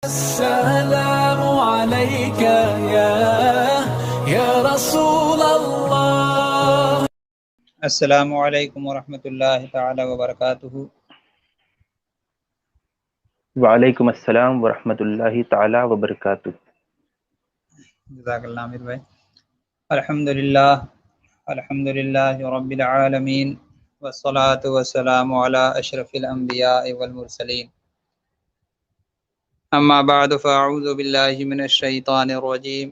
السلام عليك يا رسول الله. السلام علیکم ورحمۃ اللہ تعالی وبرکاتہ۔ وعلیکم السلام ورحمۃ اللہ تعالی وبرکاتہ۔ جزاک اللہ عامر بھائی۔ الحمدللہ رب العالمین والصلاة والسلام علی اشرف الانبیاء والمرسلین، اما بعد فاعوذ باللہ من الشیطان الرجیم،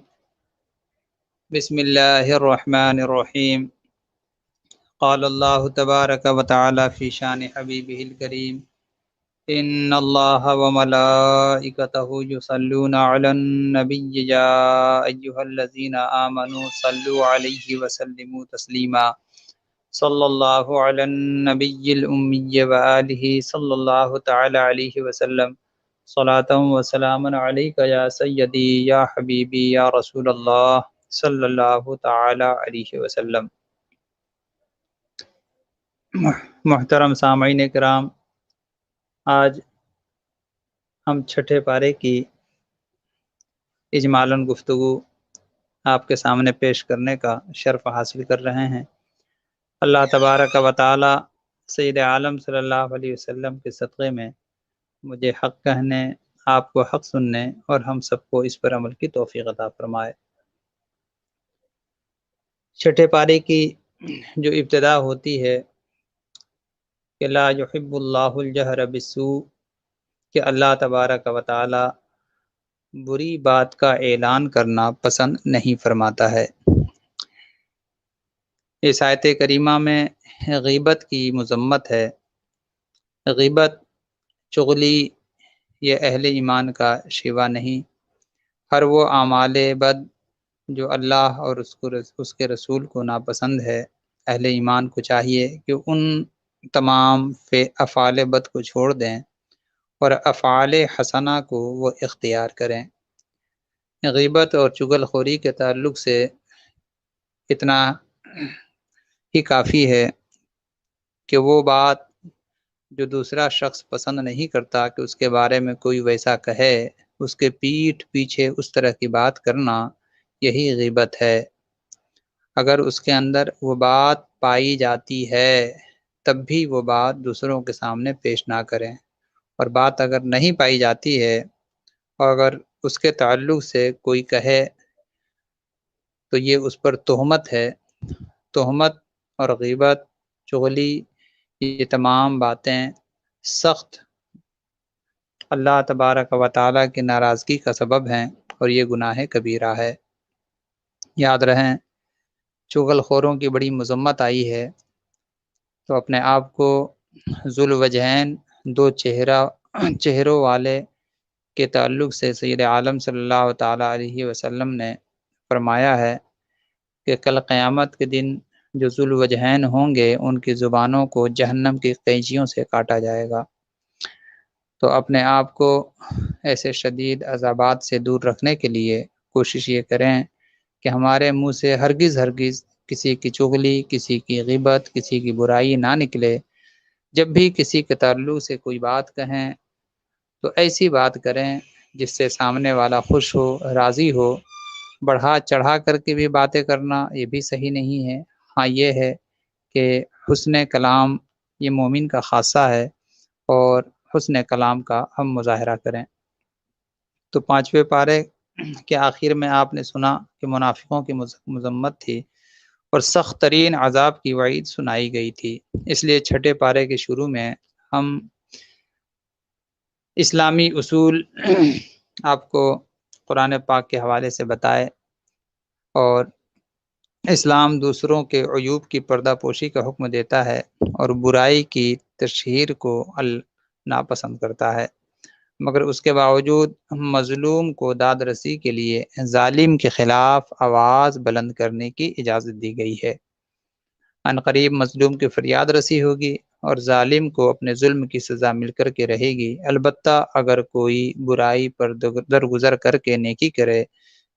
بسم اللہ الرحمن الرحیم۔ قال اللہ تبارک وتعالی فی شان حبیبہ الکریم، ان اللہ وملائکتہ یصلون علی النبی یا ایہا الذین آمنوا صلوا علیہ وسلموا تسلیما، صلی اللہ علی النبی الامی وآلہ صلی اللہ تعالی علیہ وسلم، صلاۃ و سلام علیک یا سیدی یا حبیبی یا رسول اللہ صلی اللہ تعالی علیہ وسلم۔ محترم سامعین کرام، آج ہم چھٹے پارے کی اجمالاً گفتگو آپ کے سامنے پیش کرنے کا شرف حاصل کر رہے ہیں۔ اللہ تبارک و تعالی سید عالم صلی اللہ علیہ وسلم کے صدقے میں مجھے حق کہنے، آپ کو حق سننے اور ہم سب کو اس پر عمل کی توفیق عطا فرمائے۔ چھٹے پارے کی جو ابتدا ہوتی ہے کہ لا یحب اللہ الجہر بالسوء، کہ اللہ تبارک و تعالی بری بات کا اعلان کرنا پسند نہیں فرماتا ہے۔ اس آیت کریمہ میں غیبت کی مذمت ہے۔ غیبت، چغلی یہ اہل ایمان کا شیوا نہیں۔ ہر وہ اعمال بد جو اللہ اور اس کے رسول کو ناپسند ہے، اہل ایمان کو چاہیے کہ ان تمام افعال بد کو چھوڑ دیں اور افعال حسنہ کو وہ اختیار کریں۔ غیبت اور چغل خوری کے تعلق سے اتنا ہی کافی ہے کہ وہ بات جو دوسرا شخص پسند نہیں کرتا کہ اس کے بارے میں کوئی ویسا کہے، اس کے پیٹھ پیچھے اس طرح کی بات کرنا، یہی غیبت ہے۔ اگر اس کے اندر وہ بات پائی جاتی ہے تب بھی وہ بات دوسروں کے سامنے پیش نہ کریں، اور بات اگر نہیں پائی جاتی ہے اور اگر اس کے تعلق سے کوئی کہے تو یہ اس پر تہمت ہے۔ تہمت اور غیبت، چغلی، یہ تمام باتیں سخت اللہ تبارک و تعالیٰ کی ناراضگی کا سبب ہیں اور یہ گناہ کبیرہ ہے۔ یاد رہیں، چغل خوروں کی بڑی مذمت آئی ہے، تو اپنے آپ کو ذو الوجہین، دو چہروں والے کے تعلق سے سید عالم صلی اللہ تعالیٰ علیہ وسلم نے فرمایا ہے کہ کل قیامت کے دن جو ذو الوجہین ہوں گے ان کی زبانوں کو جہنم کی قینچیوں سے کاٹا جائے گا۔ تو اپنے آپ کو ایسے شدید عذابات سے دور رکھنے کے لیے کوشش یہ کریں کہ ہمارے منہ سے ہرگز کسی کی چغلی، کسی کی غیبت، کسی کی برائی نہ نکلے۔ جب بھی کسی کے تعلق سے کوئی بات کہیں تو ایسی بات کریں جس سے سامنے والا خوش ہو، راضی ہو۔ بڑھا چڑھا کر کے بھی باتیں کرنا یہ بھی صحیح نہیں ہے۔ ہاں یہ ہے کہ حسن کلام یہ مومن کا خاصہ ہے اور حسن کلام کا ہم مظاہرہ کریں۔ تو 5ویں پارے کے آخر میں آپ نے سنا کہ منافقوں کی مذمت تھی اور سخت ترین عذاب کی وعید سنائی گئی تھی۔ اس لیے 6 پارے کے شروع میں ہم اسلامی اصول آپ کو قرآن پاک کے حوالے سے بتائے، اور اسلام دوسروں کے عیوب کی پردہ پوشی کا حکم دیتا ہے اور برائی کی تشہیر کو ناپسند کرتا ہے، مگر اس کے باوجود مظلوم کو داد رسی کے لیے ظالم کے خلاف آواز بلند کرنے کی اجازت دی گئی ہے۔ عنقریب مظلوم کی فریاد رسی ہوگی اور ظالم کو اپنے ظلم کی سزا مل کر کے رہے گی، البتہ اگر کوئی برائی پر درگزر کر کے نیکی کرے،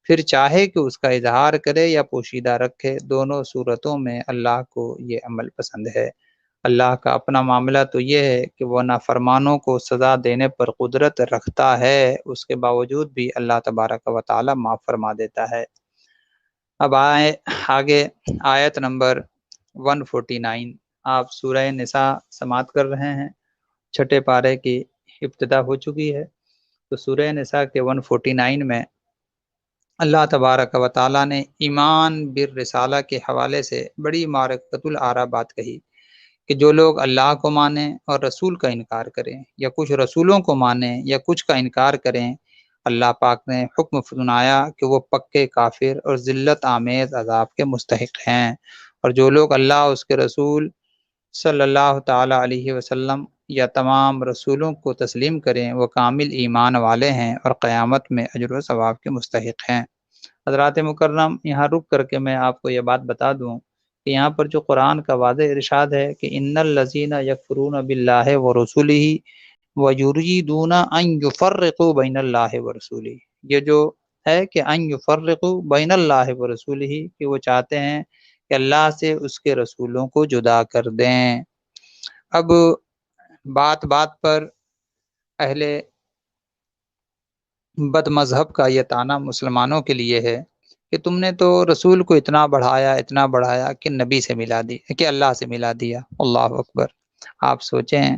پھر چاہے کہ اس کا اظہار کرے یا پوشیدہ رکھے، دونوں صورتوں میں اللہ کو یہ عمل پسند ہے۔ اللہ کا اپنا معاملہ تو یہ ہے کہ وہ نافرمانوں کو سزا دینے پر قدرت رکھتا ہے، اس کے باوجود بھی اللہ تبارک و تعالی معاف فرما دیتا ہے۔ اب آگے آیت نمبر 149، آپ سورہ نساء سماعت کر رہے ہیں، چھٹے پارے کی ابتدا ہو چکی ہے۔ تو سورہ نساء کے 149 میں اللہ تبارک و تعالیٰ نے ایمان بالرسالہ کے حوالے سے بڑی معرکۃ الآراء بات کہی کہ جو لوگ اللہ کو مانیں اور رسول کا انکار کریں، یا کچھ رسولوں کو مانیں یا کچھ کا انکار کریں، اللہ پاک نے حکم سنایا کہ وہ پکے کافر اور ذلت آمیز عذاب کے مستحق ہیں۔ اور جو لوگ اللہ اس کے رسول صلی اللہ تعالی علیہ وسلم یا تمام رسولوں کو تسلیم کریں، وہ کامل ایمان والے ہیں اور قیامت میں اجر و ثواب کے مستحق ہیں۔ حضرات مکرم، یہاں رک کر کے میں آپ کو یہ بات بتا دوں کہ یہاں پر جو قرآن کا واضح ارشاد ہے کہ ان الذین یکفرون باللہ ورسلہ ویریدون ان یفرقوا بین اللہ ورسلہ، یہ جو ہے کہ ان یفرقوا بین اللہ ورسلہ، کہ وہ چاہتے ہیں کہ اللہ سے اس کے رسولوں کو جدا کر دیں۔ اب بات بات پر اہل بد مذہب کا یہ طعنہ مسلمانوں کے لیے ہے کہ تم نے تو رسول کو اتنا بڑھایا کہ نبی سے ملا دیا، کہ اللہ سے ملا دیا۔ اللہ اکبر! آپ سوچیں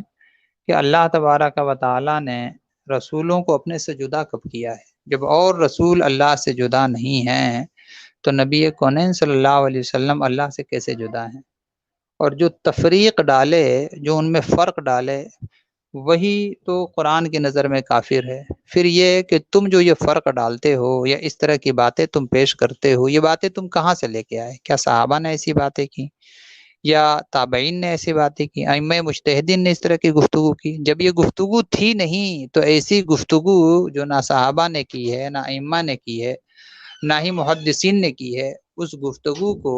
کہ اللہ تبارک و تعالیٰ نے رسولوں کو اپنے سے جدا کب کیا ہے؟ جب اور رسول اللہ سے جدا نہیں ہیں تو نبی کونین صلی اللہ علیہ وسلم اللہ سے کیسے جدا ہیں؟ اور جو تفریق ڈالے، جو ان میں فرق ڈالے، وہی تو قرآن کی نظر میں کافر ہے۔ پھر یہ کہ تم جو یہ فرق ڈالتے ہو یا اس طرح کی باتیں تم پیش کرتے ہو، یہ باتیں تم کہاں سے لے کے آئے؟ کیا صحابہ نے ایسی باتیں کی یا تابعین نے ایسی باتیں کی، ائمہ مجتہدین نے اس طرح کی گفتگو کی؟ جب یہ گفتگو تھی نہیں تو ایسی گفتگو جو نہ صحابہ نے کی ہے، نہ ائمہ نے کی ہے، نہ ہی محدثین نے کی ہے، اس گفتگو کو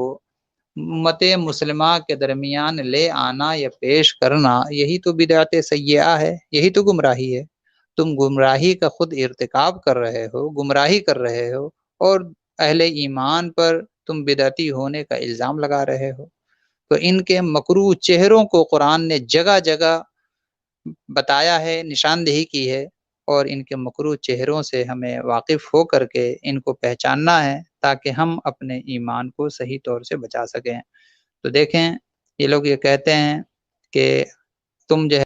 امت مسلمہ کے درمیان لے آنا یا پیش کرنا، یہی تو بدعت سیئہ ہے، یہی تو گمراہی ہے۔ تم گمراہی کا خود ارتکاب کر رہے ہو، گمراہی کر رہے ہو، اور اہل ایمان پر تم بدعتی ہونے کا الزام لگا رہے ہو۔ تو ان کے مکروہ چہروں کو قرآن نے جگہ جگہ بتایا ہے، نشاندہی کی ہے، اور ان کے مکروہ چہروں سے ہمیں واقف ہو کر کے ان کو پہچاننا ہے تاکہ ہم اپنے ایمان کو صحیح طور سے بچا سکیں۔ تو دیکھیں، یہ لوگ یہ کہتے ہیں کہ تم جو ہے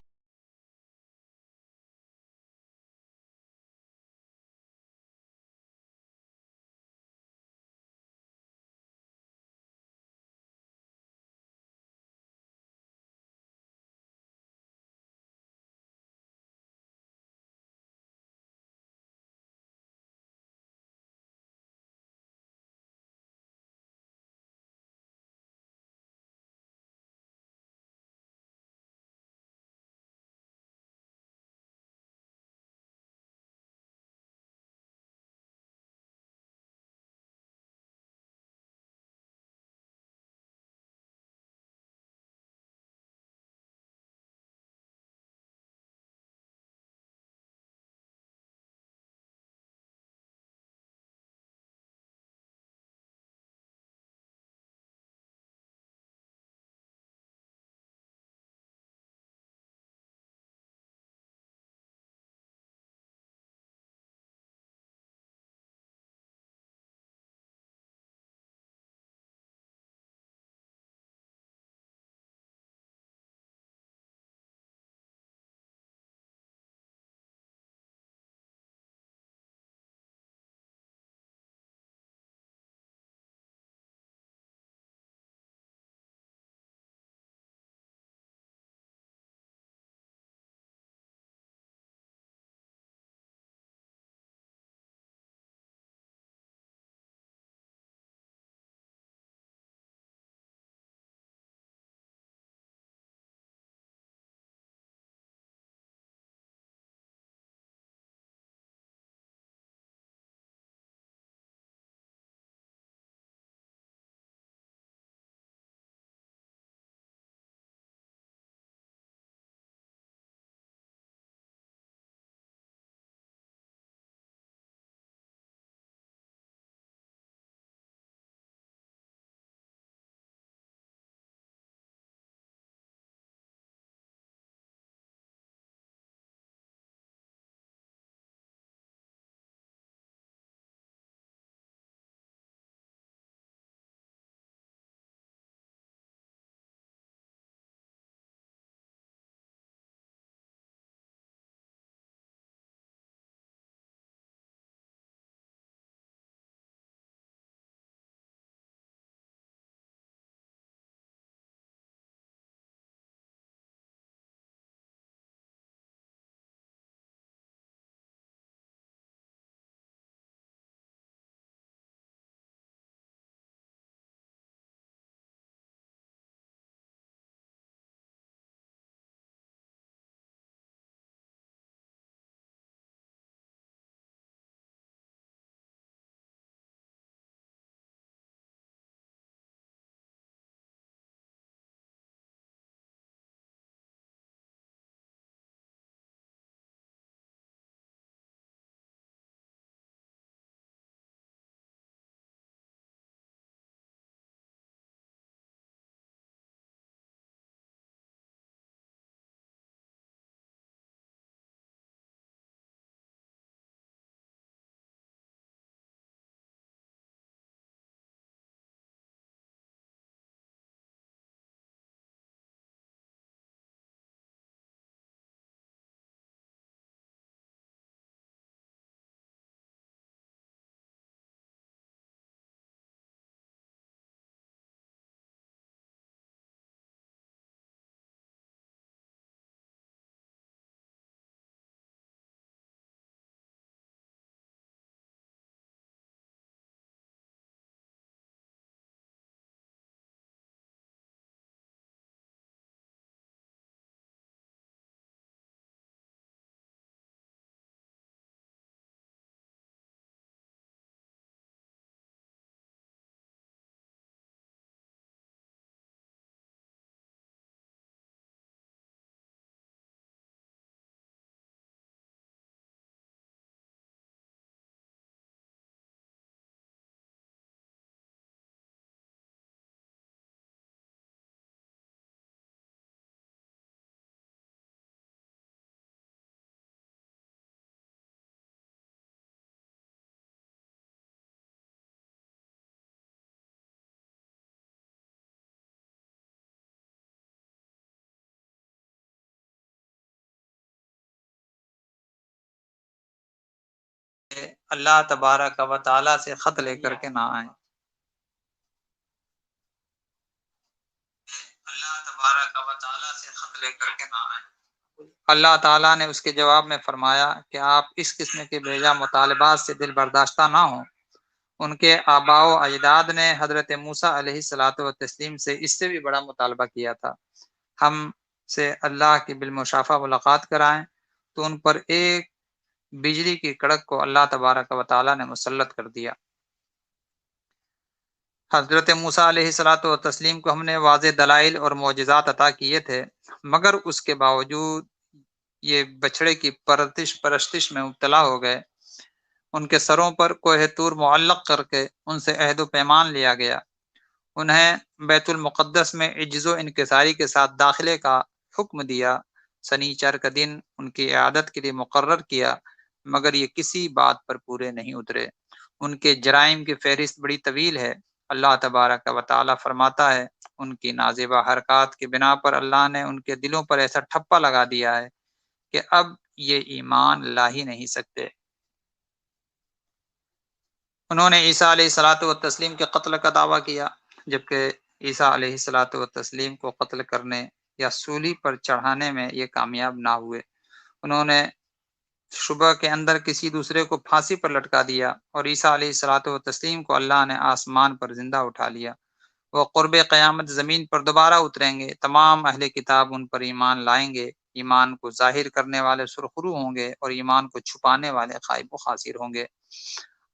اللہ تبارک و تعالیٰ سے خط لے کر کے نہ آئیں۔ اللہ تبارک و تعالیٰ سے خط لے کر کے نہ آئیں۔ اللہ تعالیٰ نے اس کے جواب میں فرمایا کہ آپ اس قسم کے بھیجا مطالبات سے دل برداشتہ نہ ہوں۔ ان کے آباء و اجداد نے حضرت موسیٰ علیہ الصلاۃ والتسلیم سے اس سے بھی بڑا مطالبہ کیا تھا، ہم سے اللہ کی بالمشافہ ملاقات کرائیں، تو ان پر ایک بجلی کی کڑک کو اللہ تبارک و تعالیٰ نے مسلط کر دیا۔ حضرت موسیٰ علیہ الصلاۃ والتسلیم کو ہم نے واضح دلائل اور معجزات عطا کیے تھے، مگر اس کے باوجود یہ بچڑے کی پرستش میں مبتلا ہو گئے۔ ان کے سروں پر کوہ طور معلق کر کے ان سے عہد و پیمان لیا گیا۔ انہیں بیت المقدس میں عجز و انکساری کے ساتھ داخلے کا حکم دیا۔ سنیچر کا دن ان کی عیادت کے لیے مقرر کیا، مگر یہ کسی بات پر پورے نہیں اترے۔ ان کے جرائم کی فہرست بڑی طویل ہے۔ اللہ تبارک و تعالیٰ فرماتا ہے، ان کی نازیبہ حرکات کی بنا پر اللہ نے ان کے دلوں پر ایسا ٹھپا لگا دیا ہے کہ اب یہ ایمان لا ہی نہیں سکتے۔ انہوں نے عیسیٰ علیہ الصلاۃ والتسلیم کے قتل کا دعویٰ کیا، جبکہ عیسیٰ علیہ الصلاۃ والتسلیم کو قتل کرنے یا سولی پر چڑھانے میں یہ کامیاب نہ ہوئے۔ انہوں نے شبہ کے اندر کسی دوسرے کو پھانسی پر لٹکا دیا، اور عیسیٰ علیہ الصلاۃ والتسلیم کو اللہ نے آسمان پر زندہ اٹھا لیا۔ وہ قرب قیامت زمین پر دوبارہ اتریں گے، تمام اہل کتاب ان پر ایمان لائیں گے۔ ایمان کو ظاہر کرنے والے سرخرو ہوں گے اور ایمان کو چھپانے والے خائب و خاسر ہوں گے۔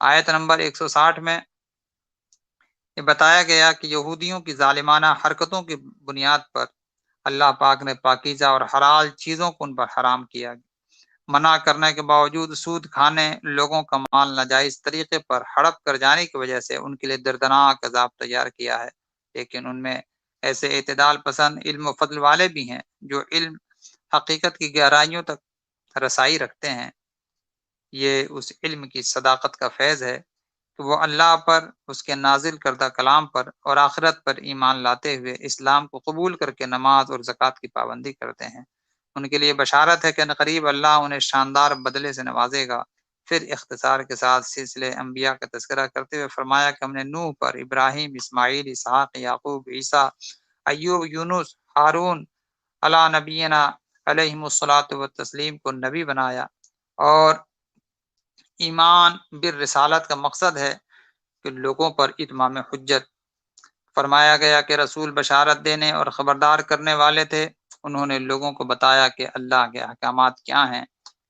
آیت نمبر 160 میں یہ بتایا گیا کہ یہودیوں کی ظالمانہ حرکتوں کی بنیاد پر اللہ پاک نے پاکیزہ اور حلال چیزوں کو ان پر حرام کیا۔ منع کرنے کے باوجود سود کھانے، لوگوں کا مال ناجائز طریقے پر ہڑپ کر جانے کی وجہ سے ان کے لیے دردناک عذاب تیار کیا ہے۔ لیکن ان میں ایسے اعتدال پسند علم و فضل والے بھی ہیں جو علم حقیقت کی گہرائیوں تک رسائی رکھتے ہیں۔ یہ اس علم کی صداقت کا فیض ہے کہ وہ اللہ پر، اس کے نازل کردہ کلام پر اور آخرت پر ایمان لاتے ہوئے اسلام کو قبول کر کے نماز اور زکوٰۃ کی پابندی کرتے ہیں۔ ان کے لیے بشارت ہے کہ عنقریب اللہ انہیں شاندار بدلے سے نوازے گا۔ پھر اختصار کے ساتھ سلسلے انبیاء کا تذکرہ کرتے ہوئے فرمایا کہ ہم نے نوح پر، ابراہیم، اسماعیل، اسحاق، یعقوب، عیسیٰ، ایوب، یونس، ہارون علی نبینا علیہم الصلاۃ والتسلیم کو نبی بنایا، اور ایمان بالرسالت کا مقصد ہے کہ لوگوں پر اتمام حجت۔ فرمایا گیا کہ رسول بشارت دینے اور خبردار کرنے والے تھے۔ انہوں نے لوگوں کو بتایا کہ اللہ کے احکامات کیا ہیں،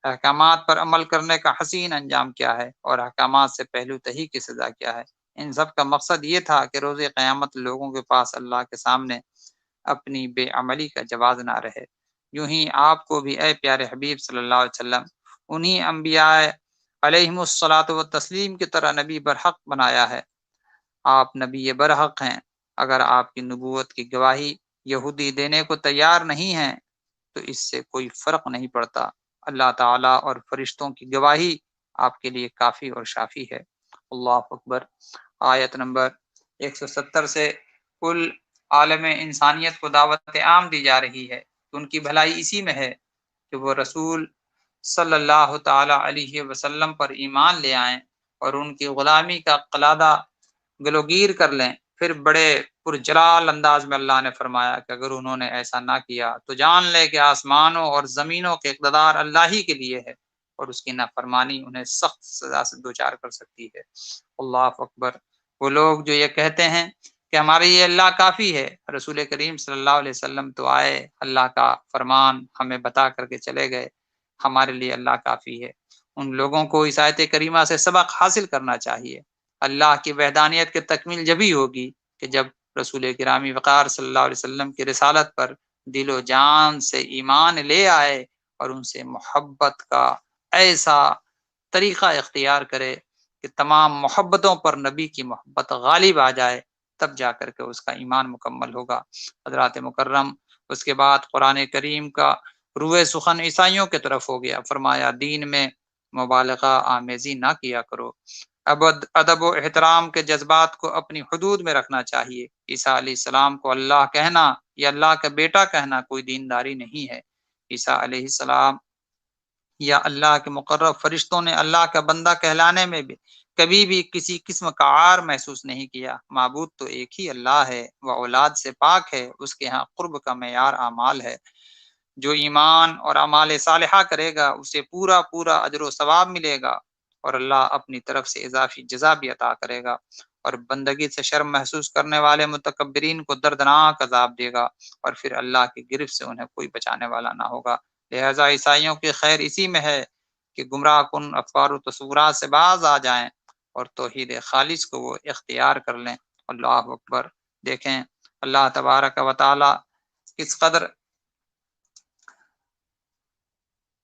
احکامات پر عمل کرنے کا حسین انجام کیا ہے، اور احکامات سے پہلو تہی کی سزا کیا ہے۔ ان سب کا مقصد یہ تھا کہ روز قیامت لوگوں کے پاس اللہ کے سامنے اپنی بے عملی کا جواز نہ رہے۔ یوں ہی آپ کو بھی اے پیارے حبیب صلی اللہ علیہ وسلم انہی انبیاء علیہم الصلاۃ والتسلیم کی طرح نبی برحق بنایا ہے۔ آپ نبی برحق ہیں۔ اگر آپ کی نبوت کی گواہی یہودی دینے کو تیار نہیں ہیں تو اس سے کوئی فرق نہیں پڑتا۔ اللہ تعالیٰ اور فرشتوں کی گواہی آپ کے لیے کافی اور شافی ہے۔ اللہ اکبر۔ آیت نمبر 170 سے کل عالم انسانیت کو دعوت عام دی جا رہی ہے کہ ان کی بھلائی اسی میں ہے کہ وہ رسول صلی اللہ تعالی علیہ وسلم پر ایمان لے آئیں اور ان کی غلامی کا قلادہ گلوگیر کر لیں۔ پھر بڑے پرجلال انداز میں اللہ نے فرمایا کہ اگر انہوں نے ایسا نہ کیا تو جان لے کہ آسمانوں اور زمینوں کے اقتدار اللہ ہی کے لیے ہے، اور اس کی نافرمانی انہیں سخت سزا سے دوچار کر سکتی ہے۔ اللہ اکبر۔ وہ لوگ جو یہ کہتے ہیں کہ ہمارے یہ اللہ کافی ہے، رسول کریم صلی اللہ علیہ وسلم تو آئے، اللہ کا فرمان ہمیں بتا کر کے چلے گئے، ہمارے لیے اللہ کافی ہے۔ ان لوگوں کو اس آیت کریمہ سے سبق حاصل کرنا چاہیے۔ اللہ کی وحدانیت کی تکمیل جبھی ہوگی کہ جب رسول گرامی وقار صلی اللہ علیہ وسلم کی رسالت پر دل و جان سے ایمان لے آئے اور ان سے محبت کا ایسا طریقہ اختیار کرے کہ تمام محبتوں پر نبی کی محبت غالب آ جائے، تب جا کر کے اس کا ایمان مکمل ہوگا۔ حضرات مکرم، اس کے بعد قرآن کریم کا روح سخن عیسائیوں کی طرف ہو گیا۔ فرمایا دین میں مبالغہ آمیزی نہ کیا کرو، ادب و احترام کے جذبات کو اپنی حدود میں رکھنا چاہیے۔ عیسیٰ علیہ السلام کو اللہ کہنا یا اللہ کا بیٹا کہنا کوئی دینداری نہیں ہے۔ عیسیٰ علیہ السلام یا اللہ کے مقرب فرشتوں نے اللہ کا بندہ کہلانے میں بھی کبھی بھی کسی قسم کا عار محسوس نہیں کیا۔ معبود تو ایک ہی اللہ ہے، وہ اولاد سے پاک ہے، اس کے ہاں قرب کا معیار اعمال ہے۔ جو ایمان اور اعمال صالحہ کرے گا اسے پورا پورا اجر و ثواب ملے گا، اور اللہ اپنی طرف سے اضافی جزا بھی عطا کرے گا، اور بندگی سے شرم محسوس کرنے والے متکبرین کو دردناک عذاب دے گا، اور پھر اللہ کی گرفت سے انہیں کوئی بچانے والا نہ ہوگا۔ لہذا عیسائیوں کی خیر اسی میں ہے کہ گمراہ کن افکار و تصورات سے باز آ جائیں اور توحید خالص کو وہ اختیار کر لیں۔ اللہ اکبر۔ دیکھیں اللہ تبارک و تعالی کس قدر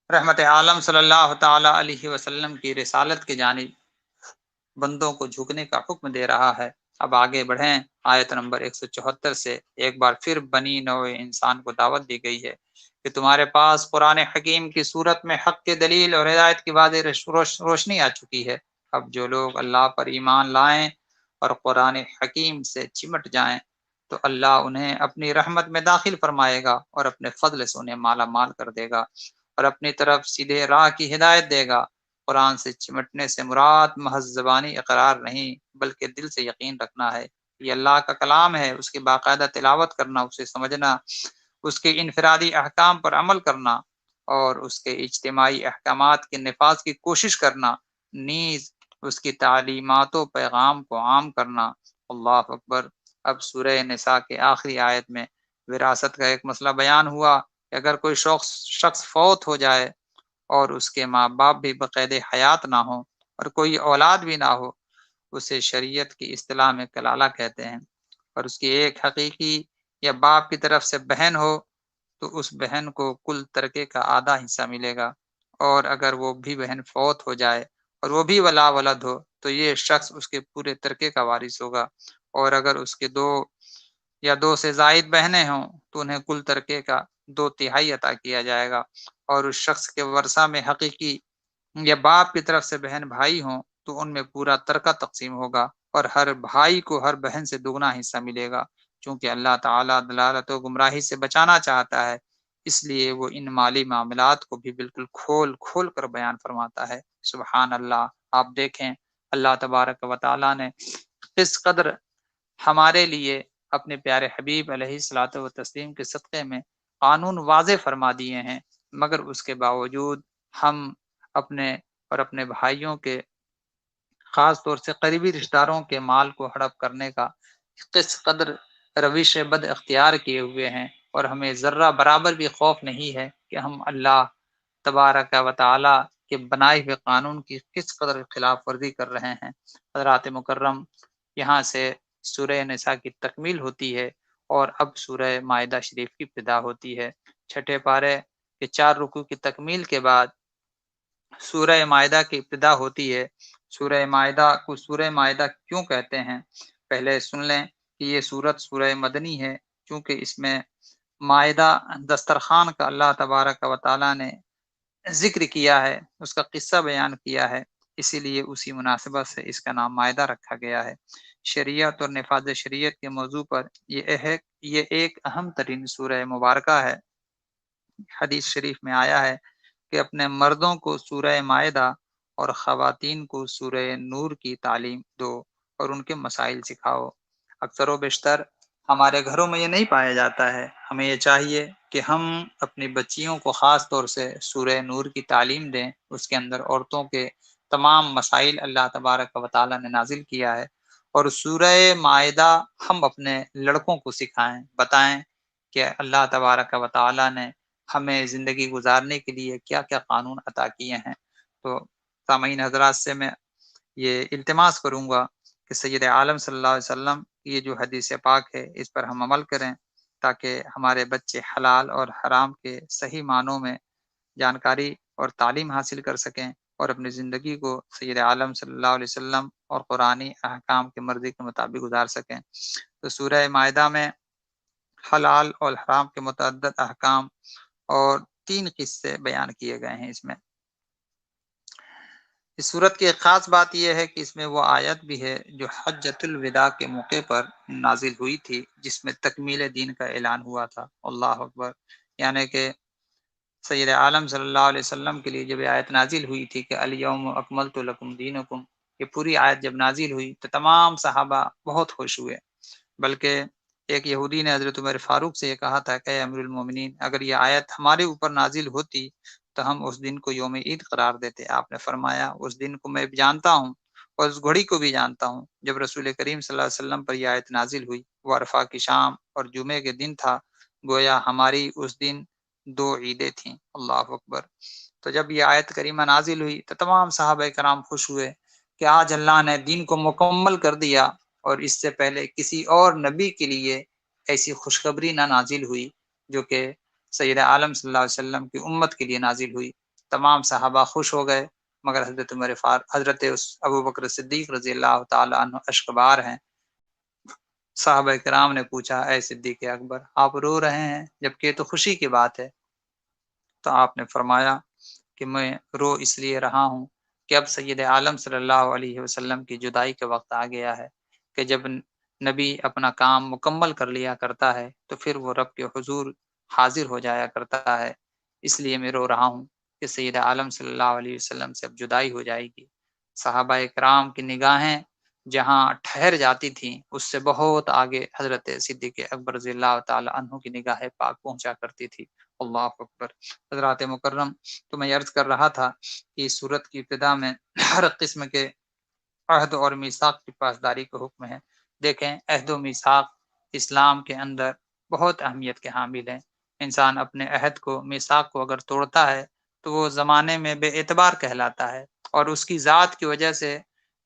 رحمت عالم صلی اللہ تعالی علیہ وسلم کی رسالت کی جانب بندوں کو جھکنے کا حکم دے رہا ہے۔ اب آگے بڑھیں، آیت نمبر 174 سے ایک بار پھر بنی نوع انسان کو دعوت دی گئی ہے کہ تمہارے پاس قرآن حکیم کی صورت میں حق کے دلیل اور ہدایت کی واضح روشنی آ چکی ہے۔ اب جو لوگ اللہ پر ایمان لائیں اور قرآن حکیم سے چمٹ جائیں تو اللہ انہیں اپنی رحمت میں داخل فرمائے گا اور اپنے فضل سے انہیں مالا مال کر دے گا اور اپنی طرف سیدھے راہ کی ہدایت دے گا۔ قرآن سے چمٹنے سے مراد محض زبانی اقرار نہیں بلکہ دل سے یقین رکھنا ہے۔ یہ اللہ کا کلام ہے، اس کی باقاعدہ تلاوت کرنا، اسے سمجھنا، اس کے انفرادی احکام پر عمل کرنا اور اس کے اجتماعی احکامات کے نفاذ کی کوشش کرنا، نیز اس کی تعلیمات و پیغام کو عام کرنا۔ اللہ اکبر۔ اب سورہ نساء کے آخری آیت میں وراثت کا ایک مسئلہ بیان ہوا کہ اگر کوئی شخص فوت ہو جائے اور اس کے ماں باپ بھی بقید حیات نہ ہو اور کوئی اولاد بھی نہ ہو، اسے شریعت کی اصطلاح میں کلالہ کہتے ہیں، اور اس کی ایک حقیقی یا باپ کی طرف سے بہن ہو تو اس بہن کو کل ترکے کا آدھا حصہ ملے گا، اور اگر وہ بھی بہن فوت ہو جائے اور وہ بھی ولا ولد ہو تو یہ شخص اس کے پورے ترکے کا وارث ہوگا، اور اگر اس کے دو یا دو سے زائد بہنیں ہوں تو انہیں کل ترکے کا 2/3 عطا کیا جائے گا، اور اس شخص کے ورثہ میں حقیقی یا باپ کی طرف سے بہن بھائی ہوں تو ان میں پورا ترکہ تقسیم ہوگا، اور ہر بھائی کو ہر بہن سے دگنا حصہ ملے گا۔ چونکہ اللہ تعالیٰ دلالت و گمراہی سے بچانا چاہتا ہے اس لیے وہ ان مالی معاملات کو بھی بالکل کھول کھول کر بیان فرماتا ہے۔ سبحان اللہ۔ آپ دیکھیں اللہ تبارک و تعالیٰ نے کس قدر ہمارے لیے اپنے پیارے حبیب علیہ الصلوۃ والتسلیم کے صدقے میں قانون واضح فرما دیے ہیں، مگر اس کے باوجود ہم اپنے اور اپنے بھائیوں کے، خاص طور سے قریبی رشتہ داروں کے مال کو ہڑپ کرنے کا کس قدر روش بد اختیار کیے ہوئے ہیں، اور ہمیں ذرہ برابر بھی خوف نہیں ہے کہ ہم اللہ تبارک و تعالی کے بنائے ہوئے قانون کی کس قدر خلاف ورزی کر رہے ہیں۔ حضرات مکرم، یہاں سے سورہ نساء کی تکمیل ہوتی ہے اور اب سورہ مائدہ شریف کی ابتدا ہوتی ہے۔ چھٹے پارے کے 4 رکوع کی تکمیل کے بعد سورہ مائدہ کی ابتدا ہوتی ہے۔ سورہ مائدہ کو سورہ مائدہ کیوں کہتے ہیں؟ پہلے سن لیں کہ یہ سورت سورہ مدنی ہے، کیونکہ اس میں مائدہ دسترخوان کا اللہ تبارک و تعالیٰ نے ذکر کیا ہے، اس کا قصہ بیان کیا ہے، اسی لیے اسی مناسبت سے اس کا نام مائدہ رکھا گیا ہے۔ شریعت اور نفاذ شریعت کے موضوع پر یہ ایک اہم ترین سورہ مبارکہ ہے۔ حدیث شریف میں آیا ہے کہ اپنے مردوں کو سورہ مائدہ اور خواتین کو سورہ نور کی تعلیم دو اور ان کے مسائل سکھاؤ۔ اکثر و بیشتر ہمارے گھروں میں یہ نہیں پایا جاتا ہے۔ ہمیں یہ چاہیے کہ ہم اپنی بچیوں کو خاص طور سے سورہ نور کی تعلیم دیں، اس کے اندر عورتوں کے تمام مسائل اللہ تبارک و تعالیٰ نے نازل کیا ہے، اور سورہ مائدہ ہم اپنے لڑکوں کو سکھائیں، بتائیں کہ اللہ تبارک و تعالیٰ نے ہمیں زندگی گزارنے کے لیے کیا کیا قانون عطا کیے ہیں۔ تو سامعین حضرات سے میں یہ التماس کروں گا کہ سید عالم صلی اللہ علیہ وسلم کی یہ جو حدیث پاک ہے اس پر ہم عمل کریں تاکہ ہمارے بچے حلال اور حرام کے صحیح معنوں میں جانکاری اور تعلیم حاصل کر سکیں اور اپنی زندگی کو سید عالم صلی اللہ علیہ وسلم اور قرآنی احکام کے مرضی کے مطابق گزار سکیں۔ تو سورہ مائدہ میں حلال اور حرام کے متعدد احکام اور 3 قصے بیان کیے گئے ہیں۔ اس صورت کی ایک خاص بات یہ ہے کہ اس میں وہ آیت بھی ہے جو حجۃ الوداع کے موقع پر نازل ہوئی تھی، جس میں تکمیل دین کا اعلان ہوا تھا۔ اللہ اکبر۔ یعنی کہ سید عالم صلی اللہ علیہ وسلم کے لیے جب یہ آیت نازل ہوئی تھی کہ الیوم اکملت لکم دینکم، یہ پوری آیت جب نازل ہوئی تو تمام صحابہ بہت خوش ہوئے، بلکہ ایک یہودی نے حضرت عمر فاروق سے یہ کہا تھا کہ اے امیر المومنین، اگر یہ آیت ہمارے اوپر نازل ہوتی تو ہم اس دن کو یوم عید قرار دیتے۔ آپ نے فرمایا اس دن کو میں جانتا ہوں اور اس گھڑی کو بھی جانتا ہوں جب رسول کریم صلی اللہ علیہ وسلم پر یہ آیت نازل ہوئی، وہ عرفہ کی شام اور جمعے کے دن تھا، گویا ہماری اس دن 2 عیدیں تھیں۔ اللہ اکبر۔ تو جب یہ آیت کریمہ نازل ہوئی تو تمام صحابہ کرام خوش ہوئے کہ آج اللہ نے دین کو مکمل کر دیا، اور اس سے پہلے کسی اور نبی کے لیے ایسی خوشخبری نہ نازل ہوئی جو کہ سید عالم صلی اللہ علیہ وسلم کی امت کے لیے نازل ہوئی۔ تمام صحابہ خوش ہو گئے، مگر حضرت ابو بکر صدیق رضی اللہ تعالیٰ عنہ اشکبار ہیں۔ صحابہ کرام نے پوچھا اے صدیق اکبر، آپ رو رہے ہیں جبکہ یہ تو خوشی کی بات ہے؟ تو آپ نے فرمایا کہ میں رو اس لیے رہا ہوں کہ اب سید عالم صلی اللہ علیہ وسلم کی جدائی کا وقت آ گیا ہے کہ جب نبی اپنا کام مکمل کر لیا کرتا ہے تو پھر وہ رب کے حضور حاضر ہو جایا کرتا ہے، اس لیے میں رو رہا ہوں کہ سید عالم صلی اللہ علیہ وسلم سے اب جدائی ہو جائے گی۔ صحابہ کرام کی نگاہیں جہاں ٹھہر جاتی تھیں اس سے بہت آگے حضرت صدیق اکبر رضی اللہ تعالی عنہ کی نگاہ پاک پہنچا کرتی تھی۔ اللہ اکبر۔ حضرات مکرم، تو میں عرض کر رہا تھا کہ اس صورت کی ابتدا میں ہر قسم کے عہد اور میثاق کی پاسداری کا حکم ہے۔ دیکھیں، عہد و میثاق اسلام کے اندر بہت اہمیت کے حامل ہیں۔ انسان اپنے عہد کو، میثاق کو اگر توڑتا ہے تو وہ زمانے میں بے اعتبار کہلاتا ہے، اور اس کی ذات کی وجہ سے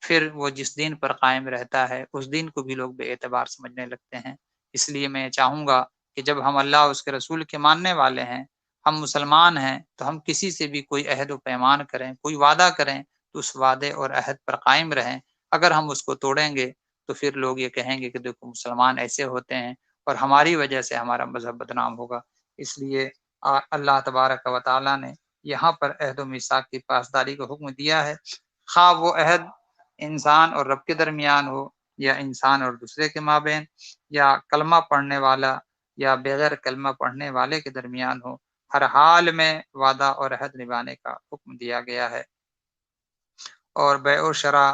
پھر وہ جس دین پر قائم رہتا ہے اس دین کو بھی لوگ بے اعتبار سمجھنے لگتے ہیں۔ اس لیے میں چاہوں گا کہ جب ہم اللہ اور اس کے رسول کے ماننے والے ہیں، ہم مسلمان ہیں، تو ہم کسی سے بھی کوئی عہد و پیمان کریں، کوئی وعدہ کریں تو اس وعدے اور عہد پر قائم رہیں۔ اگر ہم اس کو توڑیں گے تو پھر لوگ یہ کہیں گے کہ دیکھو مسلمان ایسے ہوتے ہیں، اور ہماری وجہ سے ہمارا مذہب بدنام ہوگا۔ اس لیے اللہ تبارک و تعالیٰ نے یہاں پر عہد و میثاق کی پاسداری کا حکم دیا ہے، خواہ وہ عہد انسان اور رب کے درمیان ہو، یا انسان اور دوسرے کے مابین، یا کلمہ پڑھنے والا یا بغیر کلمہ پڑھنے والے کے درمیان ہو، ہر حال میں وعدہ اور عہد نبھانے کا حکم دیا گیا ہے۔ اور بیع و شرع،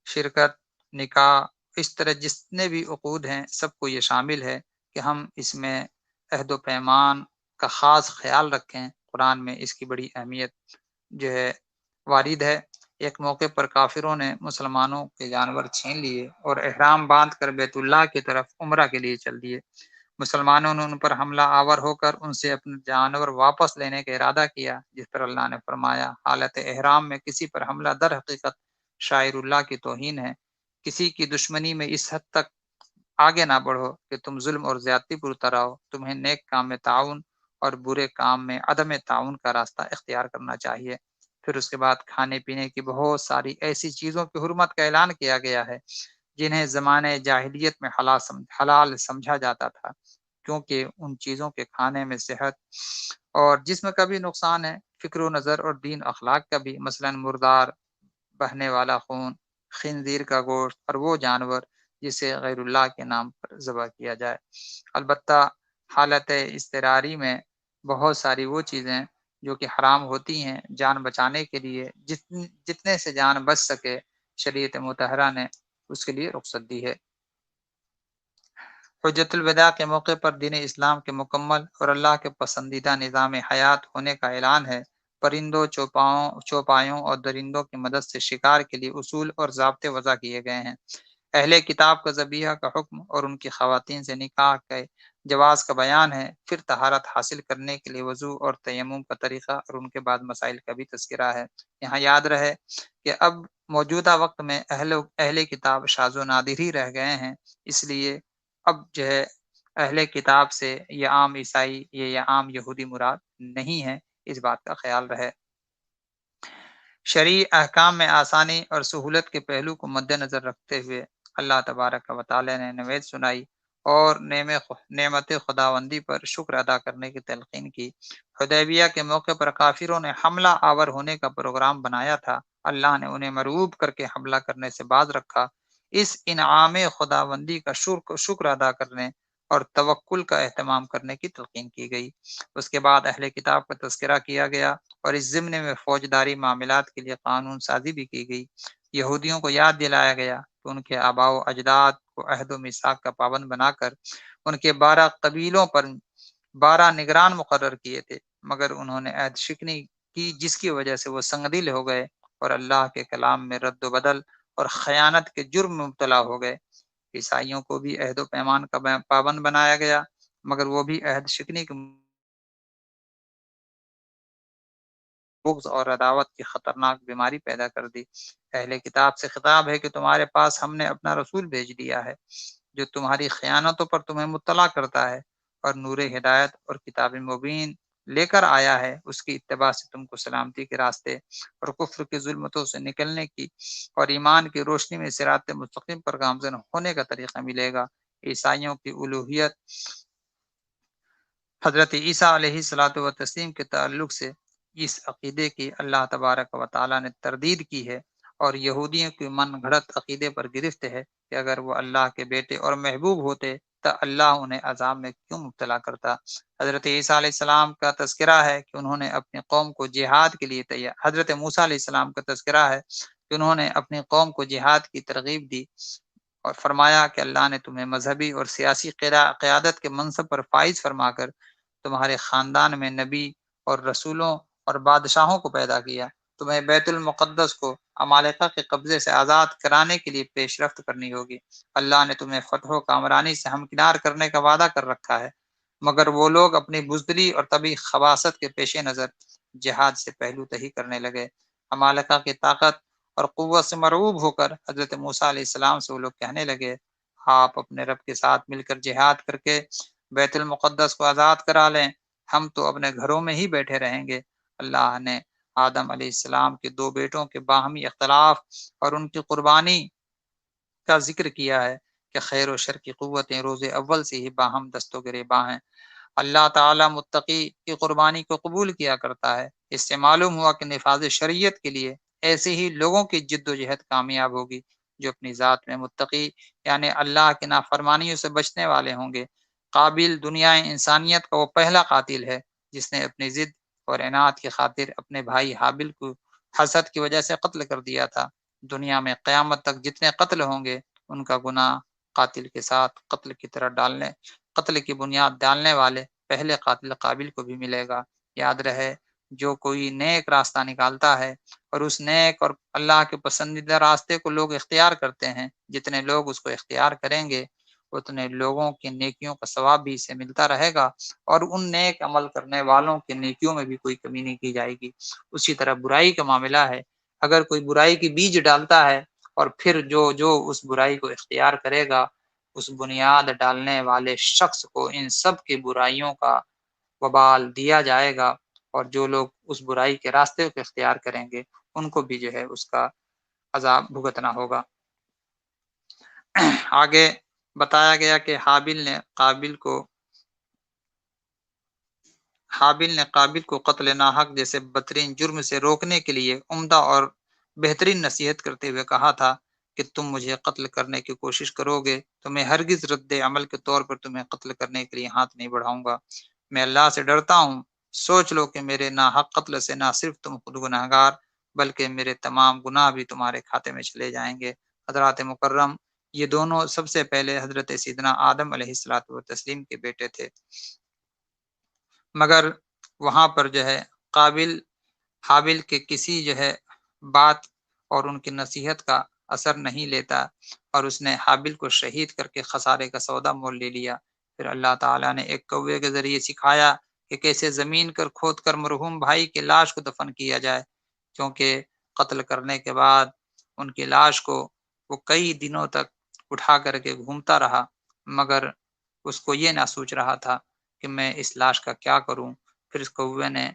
شرکت، نکاح، اس طرح جتنے بھی عقود ہیں سب کو یہ شامل ہے کہ ہم اس میں عہد و پیمان کا خاص خیال رکھیں۔ قرآن میں اس کی بڑی اہمیت جو ہے وارد ہے۔ ایک موقع پر کافروں نے مسلمانوں کے جانور چھین لیے اور احرام باندھ کر بیت اللہ کی طرف عمرہ کے لیے چل دیے۔ مسلمانوں نے ان پر حملہ آور ہو کر ان سے اپنے جانور واپس لینے کا ارادہ کیا، جس پر اللہ نے فرمایا حالت احرام میں کسی پر حملہ در حقیقت شاعر اللہ کی توہین ہے۔ کسی کی دشمنی میں اس حد تک آگے نہ بڑھو کہ تم ظلم اور زیادتی پر اتر آؤ۔ تمہیں نیک کام میں تعاون اور برے کام میں عدم تعاون کا راستہ اختیار کرنا چاہیے۔ پھر اس کے بعد کھانے پینے کی بہت ساری ایسی چیزوں کی حرمت کا اعلان کیا گیا ہے جنہیں زمانے جاہلیت میں حلال سمجھا جاتا تھا، کیونکہ ان چیزوں کے کھانے میں صحت اور جسم کا بھی نقصان ہے، فکر و نظر اور دین اخلاق کا بھی، مثلا مردار، بہنے والا خون، خنزیر کا گوشت اور وہ جانور جسے غیر اللہ کے نام پر ذبح کیا جائے۔ البتہ حالت اضطراری میں بہت ساری وہ چیزیں جو کہ حرام ہوتی ہیں، جان بچانے کے لیے جتنے سے جان بچ سکے شریعت مطہرہ نے اس کے لیے رخصت دی ہے۔ حجت الوداع کے موقع پر دین اسلام کے مکمل اور اللہ کے پسندیدہ نظام حیات ہونے کا اعلان ہے۔ پرندوں، چوپایوں اور درندوں کی مدد سے شکار کے لیے اصول اور ضابطے وضع کیے گئے ہیں۔ اہل کتاب کا ذبیحہ کا حکم اور ان کی خواتین سے نکاح کے جواز کا بیان ہے۔ پھر طہارت حاصل کرنے کے لیے وضو اور تیمم کا طریقہ اور ان کے بعد مسائل کا بھی تذکرہ ہے۔ یہاں یاد رہے کہ اب موجودہ وقت میں اہل کتاب شاذ و نادر ہی رہ گئے ہیں، اس لیے اب جو ہے اہل کتاب سے یہ عام عیسائی یا عام یہودی مراد نہیں ہے، اس بات کا خیال رہے۔ شرعی احکام میں آسانی اور سہولت کے پہلو کو مد نظر رکھتے ہوئے اللہ تبارک و تعالی نے نوید سنائی اور نعمت خداوندی پر شکر ادا کرنے کی تلقین کی۔ حدیبیہ کے موقع پر کافروں نے حملہ آور ہونے کا پروگرام بنایا تھا، اللہ نے انہیں مرعوب کر کے حملہ کرنے سے باز رکھا۔ اس انعام خداوندی کا شکر ادا کرنے اور توکل کا اہتمام کرنے کی تلقین کی گئی۔ اس کے بعد اہل کتاب کا تذکرہ کیا گیا اور اس ضمن میں فوجداری معاملات کے لیے قانون سازی بھی کی گئی۔ یہودیوں کو یاد دلایا گیا کہ ان کے آباء و اجداد کو عہد و میثاق کا پابند بنا کر ان کے 12 قبیلوں پر 12 نگران مقرر کیے تھے، مگر انہوں نے عہد شکنی کی، جس کی وجہ سے وہ سنگدل ہو گئے اور اللہ کے کلام میں رد و بدل اور خیانت کے جرم میں مبتلا ہو گئے۔ عیسائیوں کو بھی عہد و پیمان کا پابند بنایا گیا، مگر وہ بھی عہد شکنی کے بغض اور عداوت کی خطرناک بیماری پیدا کر دی۔ اہل کتاب سے خطاب ہے کہ تمہارے پاس ہم نے اپنا رسول بھیج دیا ہے جو تمہاری خیانتوں پر تمہیں مطلع کرتا ہے اور نور ہدایت اور کتاب مبین لے کر آیا ہے۔ اس کی اتباع سے تم کو سلامتی کے راستے اور کفر کی ظلمتوں سے نکلنے کی اور ایمان کی روشنی میں صراط مستقیم پر گامزن ہونے کا طریقہ ملے گا۔ عیسائیوں کی الوہیت حضرت عیسیٰ علیہ الصلاۃ و تسلیم کے تعلق سے اس عقیدے کی اللہ تبارک و تعالیٰ نے تردید کی ہے، اور یہودیوں کی من گھڑت عقیدے پر گرفت ہے کہ اگر وہ اللہ کے بیٹے اور محبوب ہوتے تو اللہ انہیں عذاب میں کیوں مبتلا کرتا۔ حضرت عیسیٰ علیہ السلام کا تذکرہ ہے کہ انہوں نے اپنی قوم کو جہاد کے لیے تیار حضرت موسیٰ علیہ السلام کا تذکرہ ہے کہ انہوں نے اپنی قوم کو جہاد کی ترغیب دی اور فرمایا کہ اللہ نے تمہیں مذہبی اور سیاسی قیادت کے منصب پر فائز فرما کر تمہارے خاندان میں نبی اور رسولوں اور بادشاہوں کو پیدا کیا۔ تمہیں بیت المقدس کو عمالقہ کے قبضے سے آزاد کرانے کے لیے پیش رفت کرنی ہوگی۔ اللہ نے تمہیں فتح و کامرانی سے ہمکنار کرنے کا وعدہ کر رکھا ہے، مگر وہ لوگ اپنی بزدلی اور طبی خباثت کے پیش نظر جہاد سے پہلو تہی کرنے لگے۔ عمالقہ کی طاقت اور قوت سے مرعوب ہو کر حضرت موسیٰ علیہ السلام سے وہ لوگ کہنے لگے، آپ اپنے رب کے ساتھ مل کر جہاد کر کے بیت المقدس کو آزاد کرا لیں، ہم تو اپنے گھروں میں ہی بیٹھے رہیں گے۔ اللہ نے آدم علیہ السلام کے 2 بیٹوں کے باہمی اختلاف اور ان کی قربانی کا ذکر کیا ہے کہ خیر و شر کی قوتیں روز اول سے ہی باہم دست و گریباں ہیں۔ اللہ تعالی متقی کی قربانی کو قبول کیا کرتا ہے۔ اس سے معلوم ہوا کہ نفاذ شریعت کے لیے ایسے ہی لوگوں کی جد و جہد کامیاب ہوگی جو اپنی ذات میں متقی یعنی اللہ کی نافرمانیوں سے بچنے والے ہوں گے۔ قابل دنیا انسانیت کا وہ پہلا قاتل ہے جس نے اپنی ضد اور عناد کی خاطر اپنے بھائی حابل کو حسد کی وجہ سے قتل کر دیا تھا۔ دنیا میں قیامت تک جتنے قتل ہوں گے ان کا گناہ قاتل کے ساتھ قتل کی بنیاد ڈالنے والے پہلے قاتل قابل کو بھی ملے گا۔ یاد رہے، جو کوئی نیک راستہ نکالتا ہے اور اس نیک اور اللہ کے پسندیدہ راستے کو لوگ اختیار کرتے ہیں، جتنے لوگ اس کو اختیار کریں گے اتنے لوگوں کی نیکیوں کا ثواب بھی اسے ملتا رہے گا، اور ان نیک عمل کرنے والوں کی نیکیوں میں بھی کوئی کمی نہیں کی جائے گی۔ اسی طرح برائی کا معاملہ ہے، اگر کوئی برائی کی بیج ڈالتا ہے اور پھر جو اس برائی کو اختیار کرے گا، اس بنیاد ڈالنے والے شخص کو ان سب کی برائیوں کا وبال دیا جائے گا، اور جو لوگ اس برائی کے راستے کو اختیار کریں گے ان کو بھی جو ہے اس کا عذاب بھگتنا ہوگا۔ آگے بتایا گیا کہ حابل نے قابل کو قتل ناحق جیسے بدترین جرم سے روکنے کے لیے عمدہ اور بہترین نصیحت کرتے ہوئے کہا تھا کہ تم مجھے قتل کرنے کی کوشش کرو گے تو میں ہرگز رد عمل کے طور پر تمہیں قتل کرنے کے لیے ہاتھ نہیں بڑھاؤں گا۔ میں اللہ سے ڈرتا ہوں، سوچ لو کہ میرے ناحق قتل سے نہ صرف تم خود گناہگار بلکہ میرے تمام گناہ بھی تمہارے کھاتے میں چلے جائیں گے۔ حضرات مکرم، یہ دونوں سب سے پہلے حضرت سیدنا آدم علیہ الصلوۃ والتسلیم کے بیٹے تھے، مگر وہاں پر جو ہے قابل حابل کے کسی جو ہے بات اور ان کی نصیحت کا اثر نہیں لیتا، اور اس نے حابل کو شہید کر کے خسارے کا سودا مول لے لیا۔ پھر اللہ تعالیٰ نے ایک کوے کے ذریعے سکھایا کہ کیسے زمین کر کھود کر مرحوم بھائی کی لاش کو دفن کیا جائے، کیونکہ قتل کرنے کے بعد ان کی لاش کو وہ کئی دنوں تک اٹھا کر کے گھومتا رہا، مگر اس کو یہ نہ سوچ رہا تھا کہ میں اس لاش کا کیا کروں۔ پھر اس کوے نے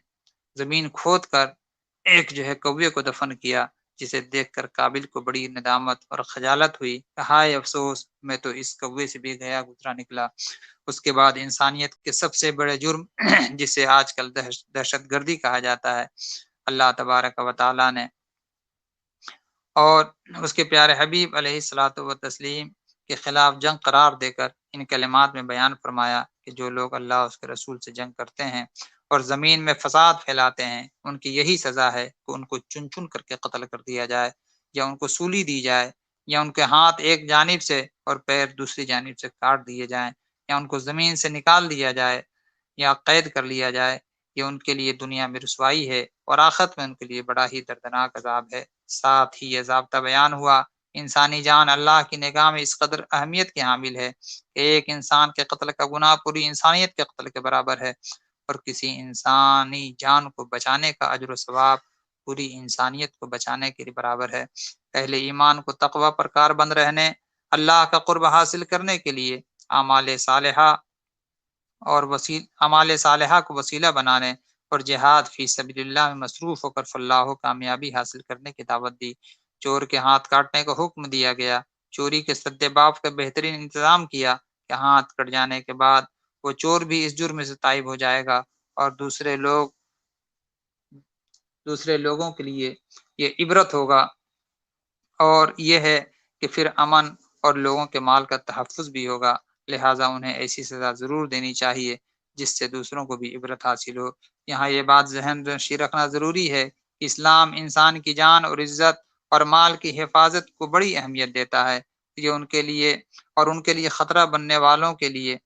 زمین کھود کر ایک جو ہے کوے کو دفن کیا، جسے دیکھ کر قابل کو بڑی ندامت اور خجالت ہوئی کہ ہائے افسوس، میں تو اس کوے سے بھی گیا گزرا نکلا۔ اس کے بعد انسانیت کے سب سے بڑے جرم جسے آج کل دہشت گردی کہا جاتا ہے، اللہ تبارک و تعالیٰ نے اور اس کے پیارے حبیب علیہ الصلوۃ والتسلیم کے خلاف جنگ قرار دے کر ان کلمات میں بیان فرمایا کہ جو لوگ اللہ اور اس کے رسول سے جنگ کرتے ہیں اور زمین میں فساد پھیلاتے ہیں ان کی یہی سزا ہے کہ ان کو چن چن کر کے قتل کر دیا جائے، یا ان کو سولی دی جائے، یا ان کے ہاتھ ایک جانب سے اور پیر دوسری جانب سے کاٹ دیے جائیں، یا ان کو زمین سے نکال دیا جائے یا قید کر لیا جائے۔ یہ ان کے لیے دنیا میں رسوائی ہے اور آخرت میں ان کے لیے بڑا ہی دردناک عذاب ہے۔ ساتھ ہی یہ ضابطہ بیان ہوا، انسانی جان اللہ کی نگاہ میں اس قدر اہمیت کے حامل ہے کہ ایک انسان کے قتل کا گناہ پوری انسانیت کے قتل کے برابر ہے، اور کسی انسانی جان کو بچانے کا اجر و ثواب پوری انسانیت کو بچانے کے برابر ہے۔ اہل ایمان کو تقوی پر کاربند رہنے، اللہ کا قرب حاصل کرنے کے لیے اعمال صالحہ کو وسیلہ بنانے اور جہاد فی سبیل اللہ میں مصروف ہو کر فلاح و کامیابی حاصل کرنے کی دعوت دی۔ چور کے ہاتھ کاٹنے کا حکم دیا گیا، چوری کے سدے باب کا بہترین انتظام کیا کہ ہاتھ کٹ جانے کے بعد وہ چور بھی اس جرم سے تائب ہو جائے گا اور دوسرے لوگوں کے لیے یہ عبرت ہوگا، اور یہ ہے کہ پھر امن اور لوگوں کے مال کا تحفظ بھی ہوگا، لہٰذا انہیں ایسی سزا ضرور دینی چاہیے جس سے دوسروں کو بھی عبرت حاصل ہو۔ یہاں یہ بات ذہن نشین رکھنا ضروری ہے کہ اسلام انسان کی جان اور عزت اور مال کی حفاظت کو بڑی اہمیت دیتا ہے، یہ ان کے لیے خطرہ بننے والوں کے لیے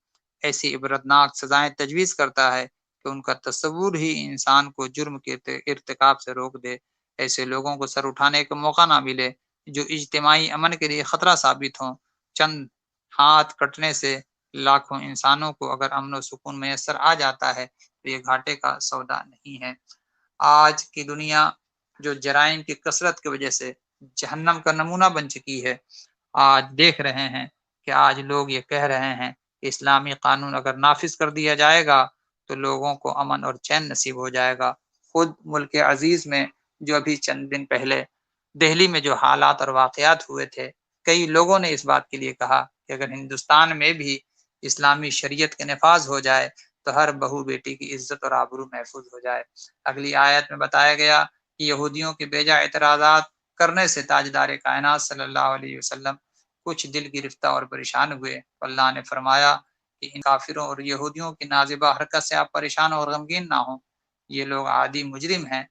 ایسی عبرتناک سزائیں تجویز کرتا ہے کہ ان کا تصور ہی انسان کو جرم کے ارتکاب سے روک دے۔ ایسے لوگوں کو سر اٹھانے کا موقع نہ ملے جو اجتماعی امن کے لیے خطرہ ثابت ہوں۔ چند ہاتھ کٹنے سے لاکھوں انسانوں کو اگر امن و سکون میسر آ جاتا ہے تو یہ گھاٹے کا سودا نہیں ہے۔ آج کی دنیا جو جرائم کی کثرت کی وجہ سے جہنم کا نمونہ بن چکی ہے، آج دیکھ رہے ہیں کہ آج لوگ یہ کہہ رہے ہیں کہ اسلامی قانون اگر نافذ کر دیا جائے گا تو لوگوں کو امن اور چین نصیب ہو جائے گا۔ خود ملک عزیز میں جو ابھی چند دن پہلے دہلی میں جو حالات اور واقعات ہوئے تھے، کئی لوگوں نے اس بات کے لیے کہا کہ اگر ہندوستان میں بھی اسلامی شریعت کے نفاذ ہو جائے تو ہر بہو بیٹی کی عزت اور آبرو محفوظ ہو جائے۔ اگلی آیت میں بتایا گیا کہ یہودیوں کے بیجا اعتراضات کرنے سے تاجدار کائنات صلی اللہ علیہ وسلم کچھ دل گرفتہ اور پریشان ہوئے۔ اللہ نے فرمایا کہ ان کافروں اور یہودیوں کی نازبہ حرکت سے آپ پریشان اور غمگین نہ ہوں، یہ لوگ عادی مجرم ہیں۔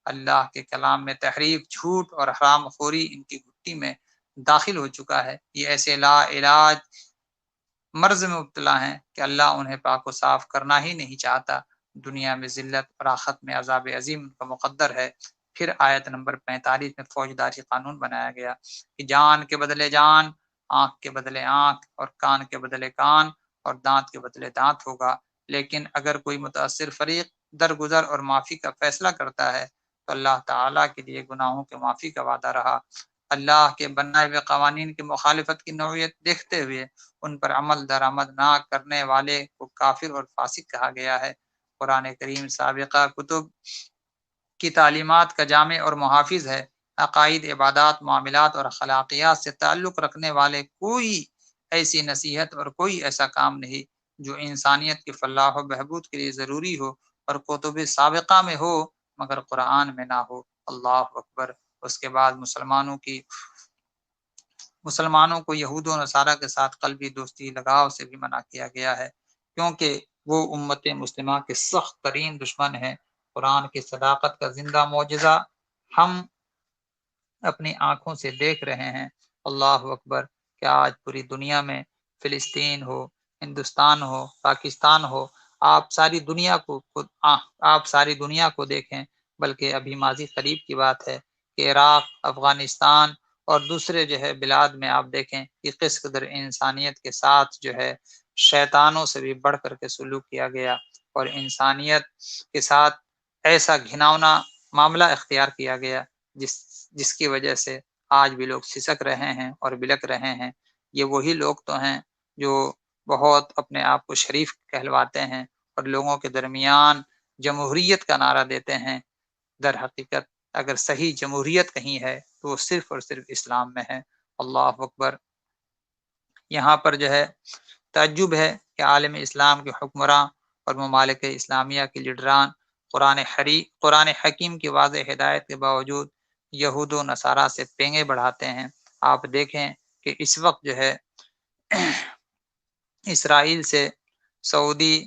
اللہ کے کلام میں تحریف، جھوٹ اور حرام خوری ان کی گھٹی میں داخل ہو چکا ہے۔ یہ ایسے لا علاج مرض میں مبتلا ہیں کہ اللہ انہیں پاک و صاف کرنا ہی نہیں چاہتا۔ دنیا میں ذلت اور آخرت میں عذاب عظیم ان کا مقدر ہے۔ پھر آیت نمبر 45 میں فوجداری قانون بنایا گیا کہ جان کے بدلے جان، آنکھ کے بدلے آنکھ، اور کان کے بدلے کان، اور دانت کے بدلے دانت ہوگا۔ لیکن اگر کوئی متاثر فریق درگزر اور معافی کا فیصلہ کرتا ہے تو اللہ تعالیٰ کے لیے گناہوں کے معافی کا وعدہ رہا۔ اللہ کے بنائے ہوئے قوانین کی مخالفت کی نوعیت دیکھتے ہوئے ان پر عمل درآمد نہ کرنے والے کو کافر اور فاسق کہا گیا ہے۔ قرآن کریم سابقہ کتب کی تعلیمات کا جامع اور محافظ ہے۔ عقائد، عبادات، معاملات اور اخلاقیات سے تعلق رکھنے والے کوئی ایسی نصیحت اور کوئی ایسا کام نہیں جو انسانیت کی فلاح و بہبود کے لیے ضروری ہو اور کتب سابقہ میں ہو مگر قرآن میں نہ ہو۔ اللہ اکبر۔ اس کے بعد مسلمانوں کو یہود و نصارہ کے ساتھ قلبی دوستی لگاؤ سے بھی منع کیا گیا ہے، کیونکہ وہ امت مسلمہ کے سخت ترین دشمن ہیں۔ قرآن کی صداقت کا زندہ معجزہ ہم اپنی آنکھوں سے دیکھ رہے ہیں۔ اللہ اکبر۔ کہ آج پوری دنیا میں فلسطین ہو، ہندوستان ہو، پاکستان ہو، آپ ساری دنیا کو دیکھیں، بلکہ ابھی ماضی قریب کی بات ہے کہ عراق، افغانستان اور دوسرے بلاد میں آپ دیکھیں کہ کس قدر انسانیت کے ساتھ شیطانوں سے بھی بڑھ کر کے سلوک کیا گیا اور انسانیت کے ساتھ ایسا گھناؤنا معاملہ اختیار کیا گیا جس کی وجہ سے آج بھی لوگ سسک رہے ہیں اور بلک رہے ہیں۔ یہ وہی لوگ تو ہیں جو بہت اپنے آپ کو شریف کہلواتے ہیں اور لوگوں کے درمیان جمہوریت کا نعرہ دیتے ہیں۔ در حقیقت اگر صحیح جمہوریت کہیں ہے تو وہ صرف اور صرف اسلام میں ہے۔ اللہ اکبر۔ یہاں پر تعجب ہے کہ عالم اسلام کے حکمراں اور ممالک اسلامیہ کے لیڈران قرآن حکیم کی واضح ہدایت کے باوجود یہود و نصارہ سے پینگے بڑھاتے ہیں۔ آپ دیکھیں کہ اس وقت اسرائیل سے سعودی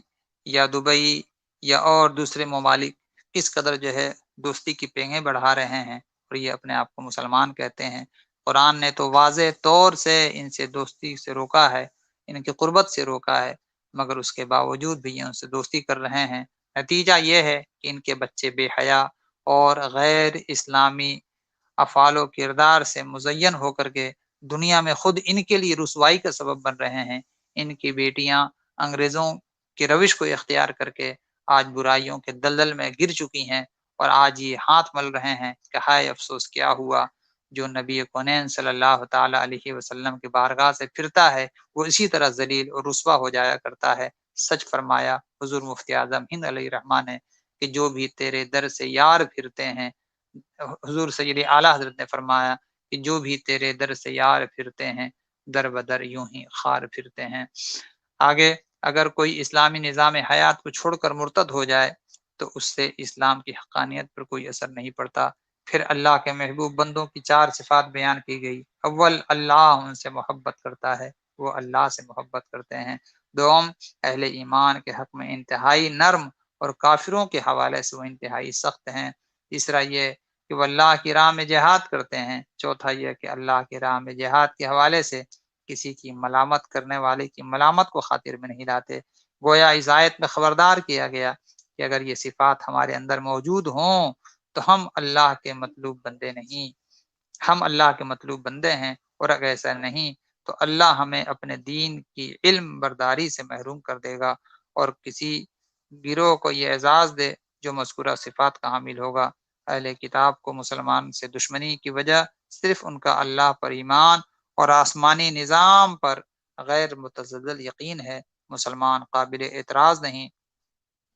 یا دبئی یا اور دوسرے ممالک کس قدر جو ہے دوستی کی پینگیں بڑھا رہے ہیں، اور یہ اپنے آپ کو مسلمان کہتے ہیں۔ قرآن نے تو واضح طور سے ان سے دوستی سے روکا ہے، ان کی قربت سے روکا ہے، مگر اس کے باوجود بھی یہ ان سے دوستی کر رہے ہیں۔ نتیجہ یہ ہے کہ ان کے بچے بے حیا اور غیر اسلامی افعال و کردار سے مزین ہو کر کے دنیا میں خود ان کے لیے رسوائی کا سبب بن رہے ہیں۔ ان کی بیٹیاں انگریزوں کی روش کو اختیار کر کے آج برائیوں کے دلدل میں گر چکی ہیں، اور آج یہ ہاتھ مل رہے ہیں کہ ہائے افسوس کیا ہوا جو نبی کونین صلی اللہ تعالی علیہ وسلم کی بارگاہ سے پھرتا ہے وہ اسی طرح ذلیل اور رسوا ہو جایا کرتا ہے۔ سچ فرمایا حضور مفتی اعظم ہند علیہ الرحمٰن نے کہ جو بھی تیرے در سے یار پھرتے ہیں، حضور سید اعلیٰ حضرت نے فرمایا کہ جو بھی تیرے در سے یار پھرتے ہیں در بدر یوں ہی خار پھرتے ہیں۔ آگے اگر کوئی اسلامی نظام حیات کو چھوڑ کر مرتد ہو جائے تو اس سے اسلام کی حقانیت پر کوئی اثر نہیں پڑتا۔ پھر اللہ کے محبوب بندوں کی 4 صفات بیان کی گئی۔ اول، اللہ ان سے محبت کرتا ہے، وہ اللہ سے محبت کرتے ہیں۔ دوم، اہل ایمان کے حق میں انتہائی نرم اور کافروں کے حوالے سے وہ انتہائی سخت ہیں۔ تیسرا یہ کہ وہ اللہ کی راہ میں جہاد کرتے ہیں۔ چوتھا یہ کہ اللہ کی راہ میں جہاد کے حوالے سے کسی کی ملامت کرنے والے کی ملامت کو خاطر میں نہیں لاتے۔ گویا اس آیت میں خبردار کیا گیا کہ اگر یہ صفات ہمارے اندر موجود ہوں تو ہم اللہ کے مطلوب بندے نہیں، ہم اللہ کے مطلوب بندے ہیں، اور اگر ایسا نہیں تو اللہ ہمیں اپنے دین کی علم برداری سے محروم کر دے گا، اور کسی گروہ کو یہ اعزاز دے جو مذکورہ صفات کا حامل ہوگا۔ اہل کتاب کو مسلمان سے دشمنی کی وجہ صرف ان کا اللہ پر ایمان اور آسمانی نظام پر غیر متزلزل یقین ہے۔ مسلمان قابل اعتراض نہیں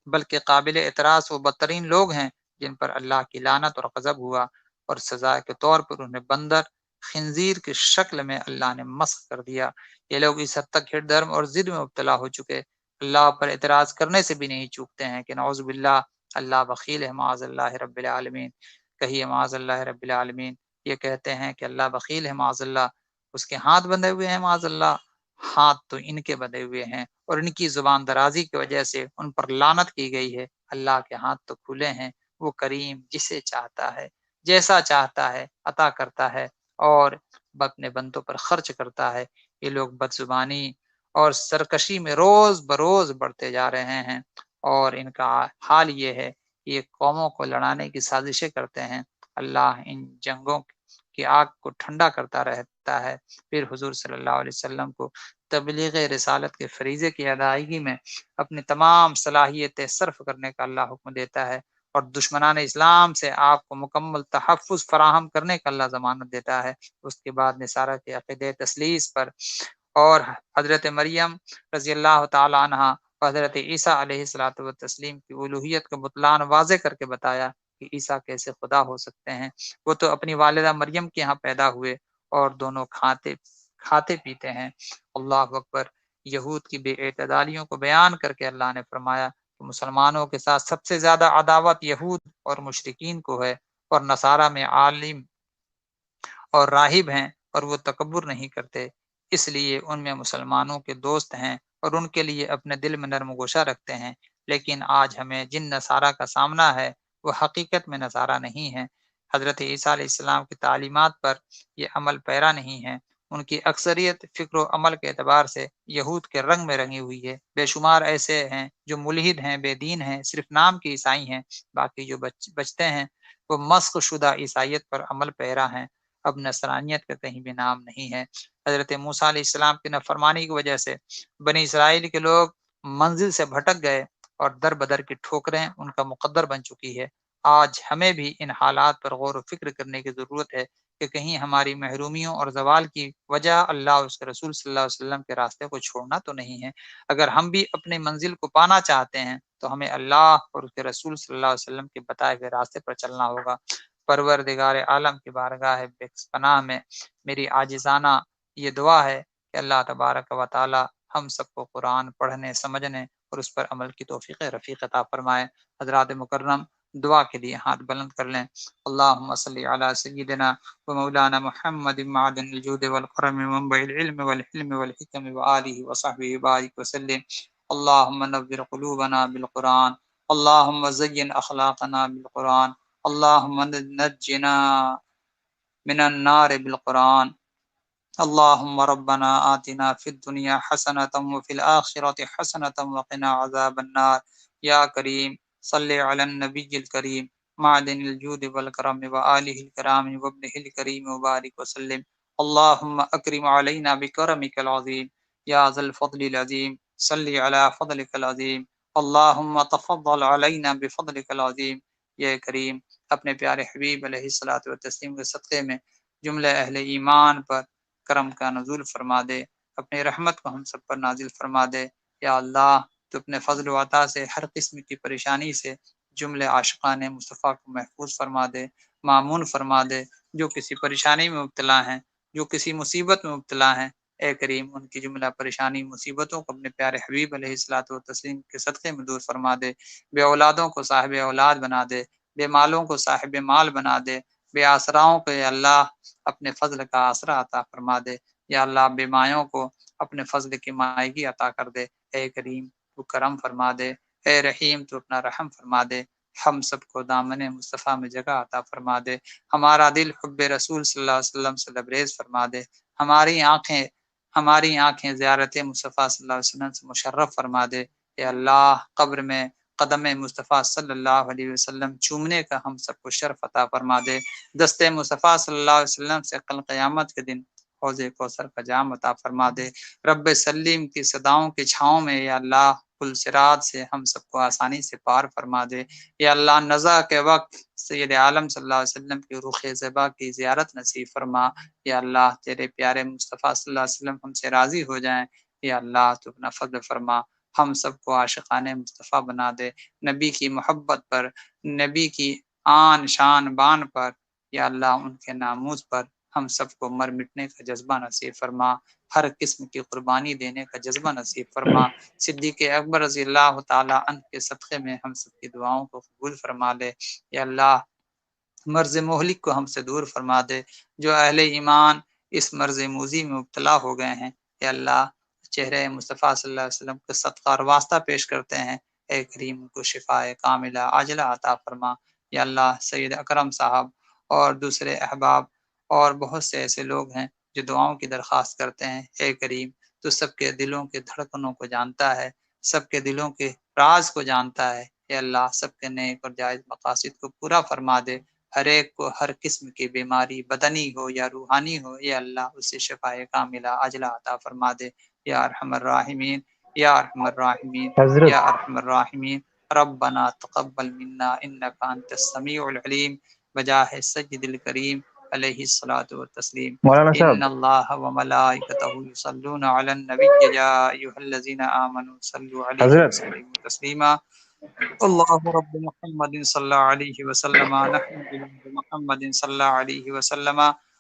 بلکہ قابل اعتراض وہ بدترین لوگ ہیں جن پر اللہ کی لعنت اور غضب ہوا، اور سزا کے طور پر انہیں بندر خنزیر کی شکل میں اللہ نے مسخ کر دیا۔ یہ لوگ اس حد تک ہٹ دھرم اور ضد میں مبتلا ہو چکے، اللہ پر اعتراض کرنے سے بھی نہیں چوکتے ہیں کہ نعوذ باللہ اللہ بخیل ہے معاذ اللہ رب العالمین۔ کہیے معاذ اللہ رب العالمین، یہ کہتے ہیں کہ اللہ بخیل ہے معاذ اللہ، اس کے ہاتھ بندھے ہوئے ہیں معاذ اللہ، ہاتھ تو ان کے بندھے ہوئے ہیں، اور ان کی زبان درازی کی وجہ سے ان پر لعنت کی گئی ہے۔ اللہ کے ہاتھ تو کھلے ہیں، وہ کریم جسے چاہتا ہے جیسا چاہتا ہے عطا کرتا ہے، اور اپنے بندوں پر خرچ کرتا ہے۔ یہ لوگ بد زبانی اور سرکشی میں روز بروز بڑھتے جا رہے ہیں، اور ان کا حال یہ ہے کہ یہ قوموں کو لڑانے کی سازشیں کرتے ہیں۔ اللہ ان جنگوں کی آگ کو ٹھنڈا کرتا رہتا ہے، پھر حضور صلی اللہ علیہ وسلم کو تبلیغ رسالت کے فریضے کی ادائیگی میں اپنی تمام صلاحیتیں صرف کرنے کا اللہ حکم دیتا ہے، اور دشمنان اسلام سے آپ کو مکمل تحفظ فراہم کرنے کا اللہ ضمانت دیتا ہے۔ اس کے بعد نصارہ کے عقیدہ تثلیث پر اور حضرت مریم رضی اللہ تعالی عنہ اور حضرت عیسیٰ علیہ الصلوۃ والتسلیم کی الوہیت کا بطلان واضح کر کے بتایا کہ عیسیٰ کیسے خدا ہو سکتے ہیں۔ وہ تو اپنی والدہ مریم کے ہاں پیدا ہوئے، اور دونوں کھاتے پیتے ہیں۔ اللہ اکبر۔ یہود کی بے اعتدالیوں کو بیان کر کے اللہ نے فرمایا کہ مسلمانوں کے ساتھ سب سے زیادہ عداوت یہود اور مشرکین کو ہے، اور نصارہ میں عالم اور راہب ہیں اور وہ تکبر نہیں کرتے، اس لیے ان میں مسلمانوں کے دوست ہیں اور ان کے لیے اپنے دل میں نرم گوشہ رکھتے ہیں۔ لیکن آج ہمیں جن نصارہ کا سامنا ہے وہ حقیقت میں نصارہ نہیں ہیں، حضرت عیسیٰ علیہ السلام کی تعلیمات پر یہ عمل پیرا نہیں ہے۔ ان کی اکثریت فکر و عمل کے اعتبار سے یہود کے رنگ میں رنگی ہوئی ہے۔ بے شمار ایسے ہیں جو ملحد ہیں، بے دین ہیں، صرف نام کے عیسائی ہیں، باقی جو بچتے ہیں وہ مسخ شدہ عیسائیت پر عمل پیرا ہیں، اب نصرانیت کا کہیں بھی نام نہیں ہے۔ حضرت موسیٰ علیہ السلام کی نافرمانی کی وجہ سے بنی اسرائیل کے لوگ منزل سے بھٹک گئے، اور در بدر کی ٹھوکریں ان کا مقدر بن چکی ہے۔ آج ہمیں بھی ان حالات پر غور و فکر کرنے کی ضرورت ہے کہ کہیں ہماری محرومیوں اور زوال کی وجہ اللہ اور اس کے رسول صلی اللہ علیہ وسلم کے راستے کو چھوڑنا تو نہیں ہے۔ اگر ہم بھی اپنی منزل کو پانا چاہتے ہیں تو ہمیں اللہ اور اس کے رسول صلی اللہ علیہ وسلم کے بتائے ہوئے راستے پر چلنا ہوگا۔ پروردگار عالم کی بارگاہ بے پناہ میں میری عاجزانہ یہ دعا ہے کہ اللہ تبارک و تعالی ہم سب کو قرآن پڑھنے، سمجھنے اور اس پر عمل کی توفیق رفیق عطا فرمائے۔ حضرات مکرم، دعا کے لیے ہاتھ بلند کر لیں۔ اللہم صلی علی سیدنا و مولانا محمد معدن الجود والکرم منبع العلم والحلم والحکم وآلہ وصحبہ بارک وسلم۔ اللہم نور قلوبنا بالقرآن، اللہم زین اخلاقنا بالقرآن، اللہم نجنا من النار بالقرآن، اللہم ربنا آتنا فی الدنیا حسنۃ وفی الآخرۃ حسنۃ وقنا عذاب النار۔ یا کریم صلی علی النبی الکریم معدن الجود والکرم وآلہ الکرام وابنہ الکریم وبارک وسلم۔ اللہم اکرم علینا بکرمک العظیم یا ذا الفضل العظیم، صلی علی فضلک العظیم، اللہم تفضل علینا بفضلک العظیم۔ یا کریم اپنے پیارے حبیب علیہ الصلوۃ والتسلیم کے صدقے میں جملہ اہل ایمان پر کرم کا نزول فرما دے، اپنی رحمت کو ہم سب پر نازل فرما دے۔ یا اللہ تو اپنے فضل و عطا سے ہر قسم کی پریشانی سے جملے عاشقان مصطفیٰ کو محفوظ فرما دے، معمون فرما دے۔ جو کسی پریشانی میں مبتلا ہیں، جو کسی مصیبت میں مبتلا ہیں، اے کریم ان کی جملہ پریشانی مصیبتوں کو اپنے پیارے حبیب علیہ الصلوۃ والتسلیم کے صدقے میں دور فرما دے۔ بے اولادوں کو صاحب اولاد بنا دے، بے مالوں کو صاحب مال بنا دے، بے آسراؤں کو یا اللہ اپنے فضل کا آسرا عطا فرما دے۔ یا اللہ بے مایوں کو اپنے فضل کی مائگی عطا کر دے۔ اے کریم تو کرم فرما دے، اے رحیم تو اپنا رحم فرما دے۔ ہم سب کو دامن مصطفیٰ میں جگہ عطا فرما دے، ہمارا دل حب رسول صلی اللہ علیہ وسلم سے لبریز فرما دے، ہماری آنکھیں زیارت مصطفیٰ صلی اللہ علیہ وسلم سے مشرف فرما دے۔ اے اللہ قبر میں قدم مصطفیٰ صلی اللہ علیہ وسلم چومنے کا ہم سب کو شرف عطا فرما دے۔ دست مصطفیٰ صلی اللہ علیہ وسلم سے کل قیامت کے دن حوض کوثر کا جام عطا فرما دے۔ رب سلیم کی صداؤں کی چھاؤں میں یا اللہ پل صراط سے ہم سب کو آسانی سے پار فرما دے۔ یا اللہ نزا کے وقت سید عالم صلی اللہ علیہ وسلم کی رخ زیبا کی زیارت نصیب فرما۔ یا اللہ تیرے پیارے مصطفیٰ صلی اللہ علیہ وسلم ہم سے راضی ہو جائیں۔ یا اللہ تو اپنا فضل فرما، ہم سب کو عاشقان مصطفیٰ بنا دے، نبی کی محبت پر، نبی کی آن شان بان پر، یا اللہ ان کے ناموس پر ہم سب کو مر مٹنے کا جذبہ نصیب فرما، ہر قسم کی قربانی دینے کا جذبہ نصیب فرما۔ صدیق اکبر رضی اللہ تعالی عنہ کے صدقے میں ہم سب کی دعاؤں کو قبول فرما لے۔ یا اللہ مرض مہلک کو ہم سے دور فرما دے، جو اہل ایمان اس مرض موذی میں مبتلا ہو گئے ہیں، یا اللہ چہرے مصطفیٰ صلی اللہ علیہ وسلم کے صدقہ اور واسطہ پیش کرتے ہیں، اے کریم کو شفاء کاملہ عاجلہ عطا فرما۔ یا اللہ سید اکرم صاحب اور دوسرے احباب اور بہت سے ایسے لوگ ہیں جو دعاؤں کی درخواست کرتے ہیں، اے کریم تو سب کے دلوں کے دھڑکنوں کو جانتا ہے، سب کے دلوں کے راز کو جانتا ہے۔ اے اللہ سب کے نیک اور جائز مقاصد کو پورا فرما دے، ہر ایک کو ہر قسم کی بیماری بدنی ہو یا روحانی ہو، اے اللہ اسے شفاء کاملہ عاجلہ عطا فرما دے۔ یا ارحم الراحمین، یا ارحم الراحمین، حضرت یا ارحم الراحمین۔ ربنا تقبل منا انک انت السمیع العلیم بجاہ سید الکریم علیہ الصلاۃ والتسلیم۔ مولانا ان صاحب اللہ وملائکتہ یصلون علی النبی یا ایھا الذین آمنوا صلوا علیہ حضرت وسلموا تسلیما۔ اللہ رب محمد صلی اللہ علیہ وسلم نحمد محمد صلی اللہ علیہ وسلم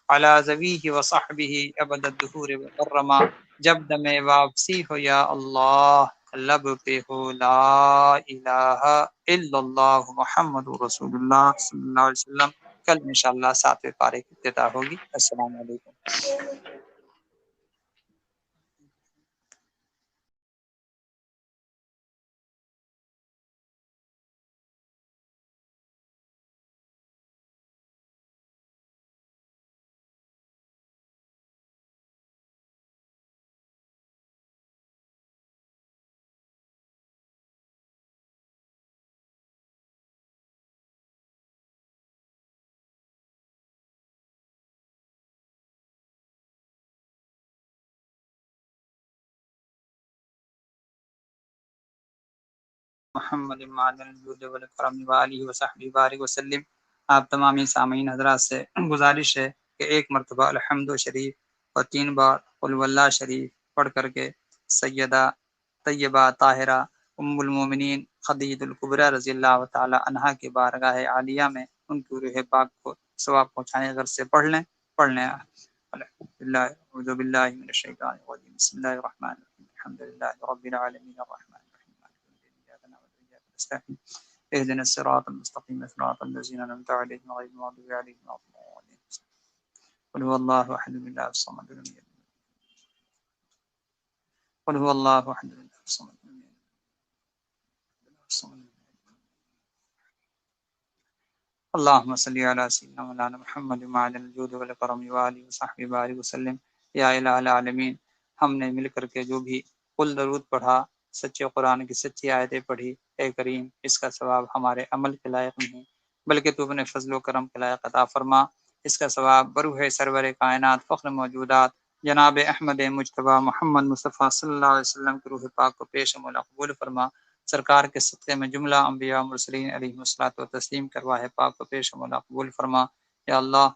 علی ذویہ وصحبہ ابد الدہور مکرما۔ جب دم واپسی ہو یا اللہ لب پہ ہو لا الہ الا اللہ محمد رسول اللہ صلی اللہ علیہ وسلم۔ کل انشاءاللہ 7ویں پارے کی ابتدا ہوگی۔ السلام علیکم۔ محمد معدن الجود والکرم وآلہ وصحبہ بارک وسلم۔ آپ تمامی سامعین حضرات سے گزارش ہے کہ ایک مرتبہ الحمد شریف اور 3 بار قل واللہ شریف پڑھ کر کے سیدہ طیبہ طاہرہ ام المومنین خدیجہ الکبریٰ رضی اللہ تعالی عنہا کے بارگاہ عالیہ میں ان کی روح پاک کو ثواب پہنچانے غرض سے پڑھ لیں۔ اعوذ باللہ من الشیطان الرجیم، بسم اللہ الرحمن الرحیم، الحمد للہ رب العالمین الرحمن الرحیم، اهدنا الصراط المستقيم صراط الذين أنعمت عليهم غير المغضوب عليهم ولا الضالين. قل هو الله أحد الله الصمد لم يلد قل هو الله أحد الله الصمد لم يلد الصمد. اللهم صل على سيدنا مولانا محمد وعلى الجود والکرم وآلہ وصحبہ بارک وسلم. یا الہ العالمین، ہم نے مل کر کے جو بھی قل درود پڑھا، سچے قرآن کی سچی آیتیں پڑھی، اے کریم اس کا ثواب ہمارے عمل کے لائق نہیں بلکہ تو اپنے فضل و کرم کے لائق عطا فرما. اس کا ثواب بروح سرور کائنات فخر موجودات جناب احمد مجتبی محمد مصطفیٰ صلی اللہ علیہ وسلم کی روح پاک کو پیش مولا قبول فرما. سرکار کے صدقے میں جملہ انبیاء مرسلین علیہ الصلوۃ و تسلیم کرواہ پاک کو پیش مولا قبول فرما. یا اللہ،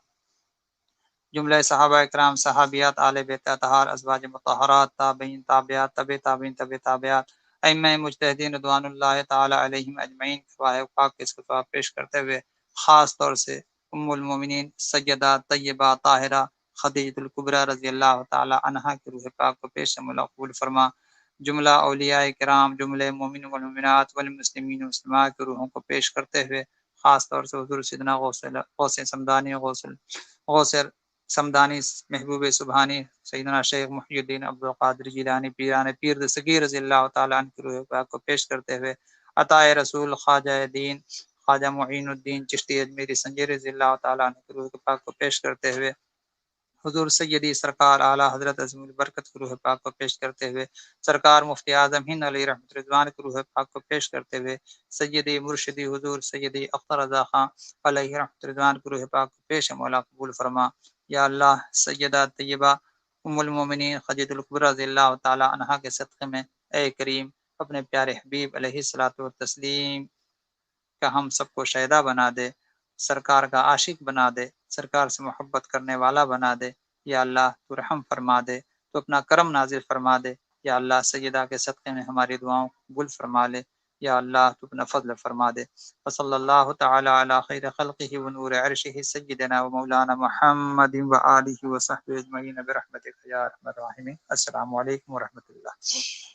جملہ صحابہ اکرام، صحابیات، آل بیت اطہار، ازواج مطہرات، تابعین، تابعات، تبع تابعین، تبع تابعات، ائمہ مجتہدین رضوان اللہ تعالی علیہم اجمعین کرواہ پاک کے اس کو پیش کرتے ہوئے خاص طور سے ام المومنین سیدہ طیبہ طاہرہ خدیجۃ الکبریٰ رضی اللہ تعالی عنہا کی روح پاک کو پیش مولا قبول فرما. جملہ اولیاء کرام، جملے مومن والمومنات والمسلمین والمسلمات کی روحوں کو پیش کرتے ہوئے خاص طور سے حضور سیدنا غوث سمدانی غوث سمدانی محبوب سبحانی سیدنا شیخ محی الدین عبدالقادر جیلانی پیران پیر دستگیر رضی اللہ تعالیٰ عنہ کی روح پاک کو پیش کرتے ہوئے عطائے رسول خواجہ دین خواجہ معین الدین چشتی اجمیری سنجر رضی اللہ تعالیٰ عنہ کی روح پاک کو پیش کرتے ہوئے حضور سیدی سرکار اعلیٰ حضرت عظیم البرکت کی روح پاک کو پیش کرتے ہوئے سرکار مفتی اعظم ہند علیہ رحمۃ رضوان کی روح پاک کو پیش کرتے ہوئے سیدی مرشدی حضور سیدی اختر رضا خان علیہ رحمۃ رضوان کی روح پاک کو پیش مولا قبول فرما. یا اللہ، سیدہ طیبہ ام المومنین خدیجۃ الکبریٰ رضی اللہ تعالی عنہا کے صدقے میں اے کریم اپنے پیارے حبیب علیہ الصلوۃ والتسلیم کا ہم سب کو شہدا بنا دے، سرکار کا عاشق بنا دے، سرکار سے محبت کرنے والا بنا دے. یا اللہ تو رحم فرما دے، تو اپنا کرم نازل فرما دے. یا اللہ سیدہ کے صدقے میں ہماری دعاؤں قبول فرما لے. یا اللہ تو اپنا فضل فرما دے. وصلی اللہ تعالی علی خیر خلقہ ونور عرشہ سیدنا و مولانا محمد و آلہ و صحبہ اجمعین برحمتک یا ارحم الراحمین. السلام علیکم ورحمۃ اللہ.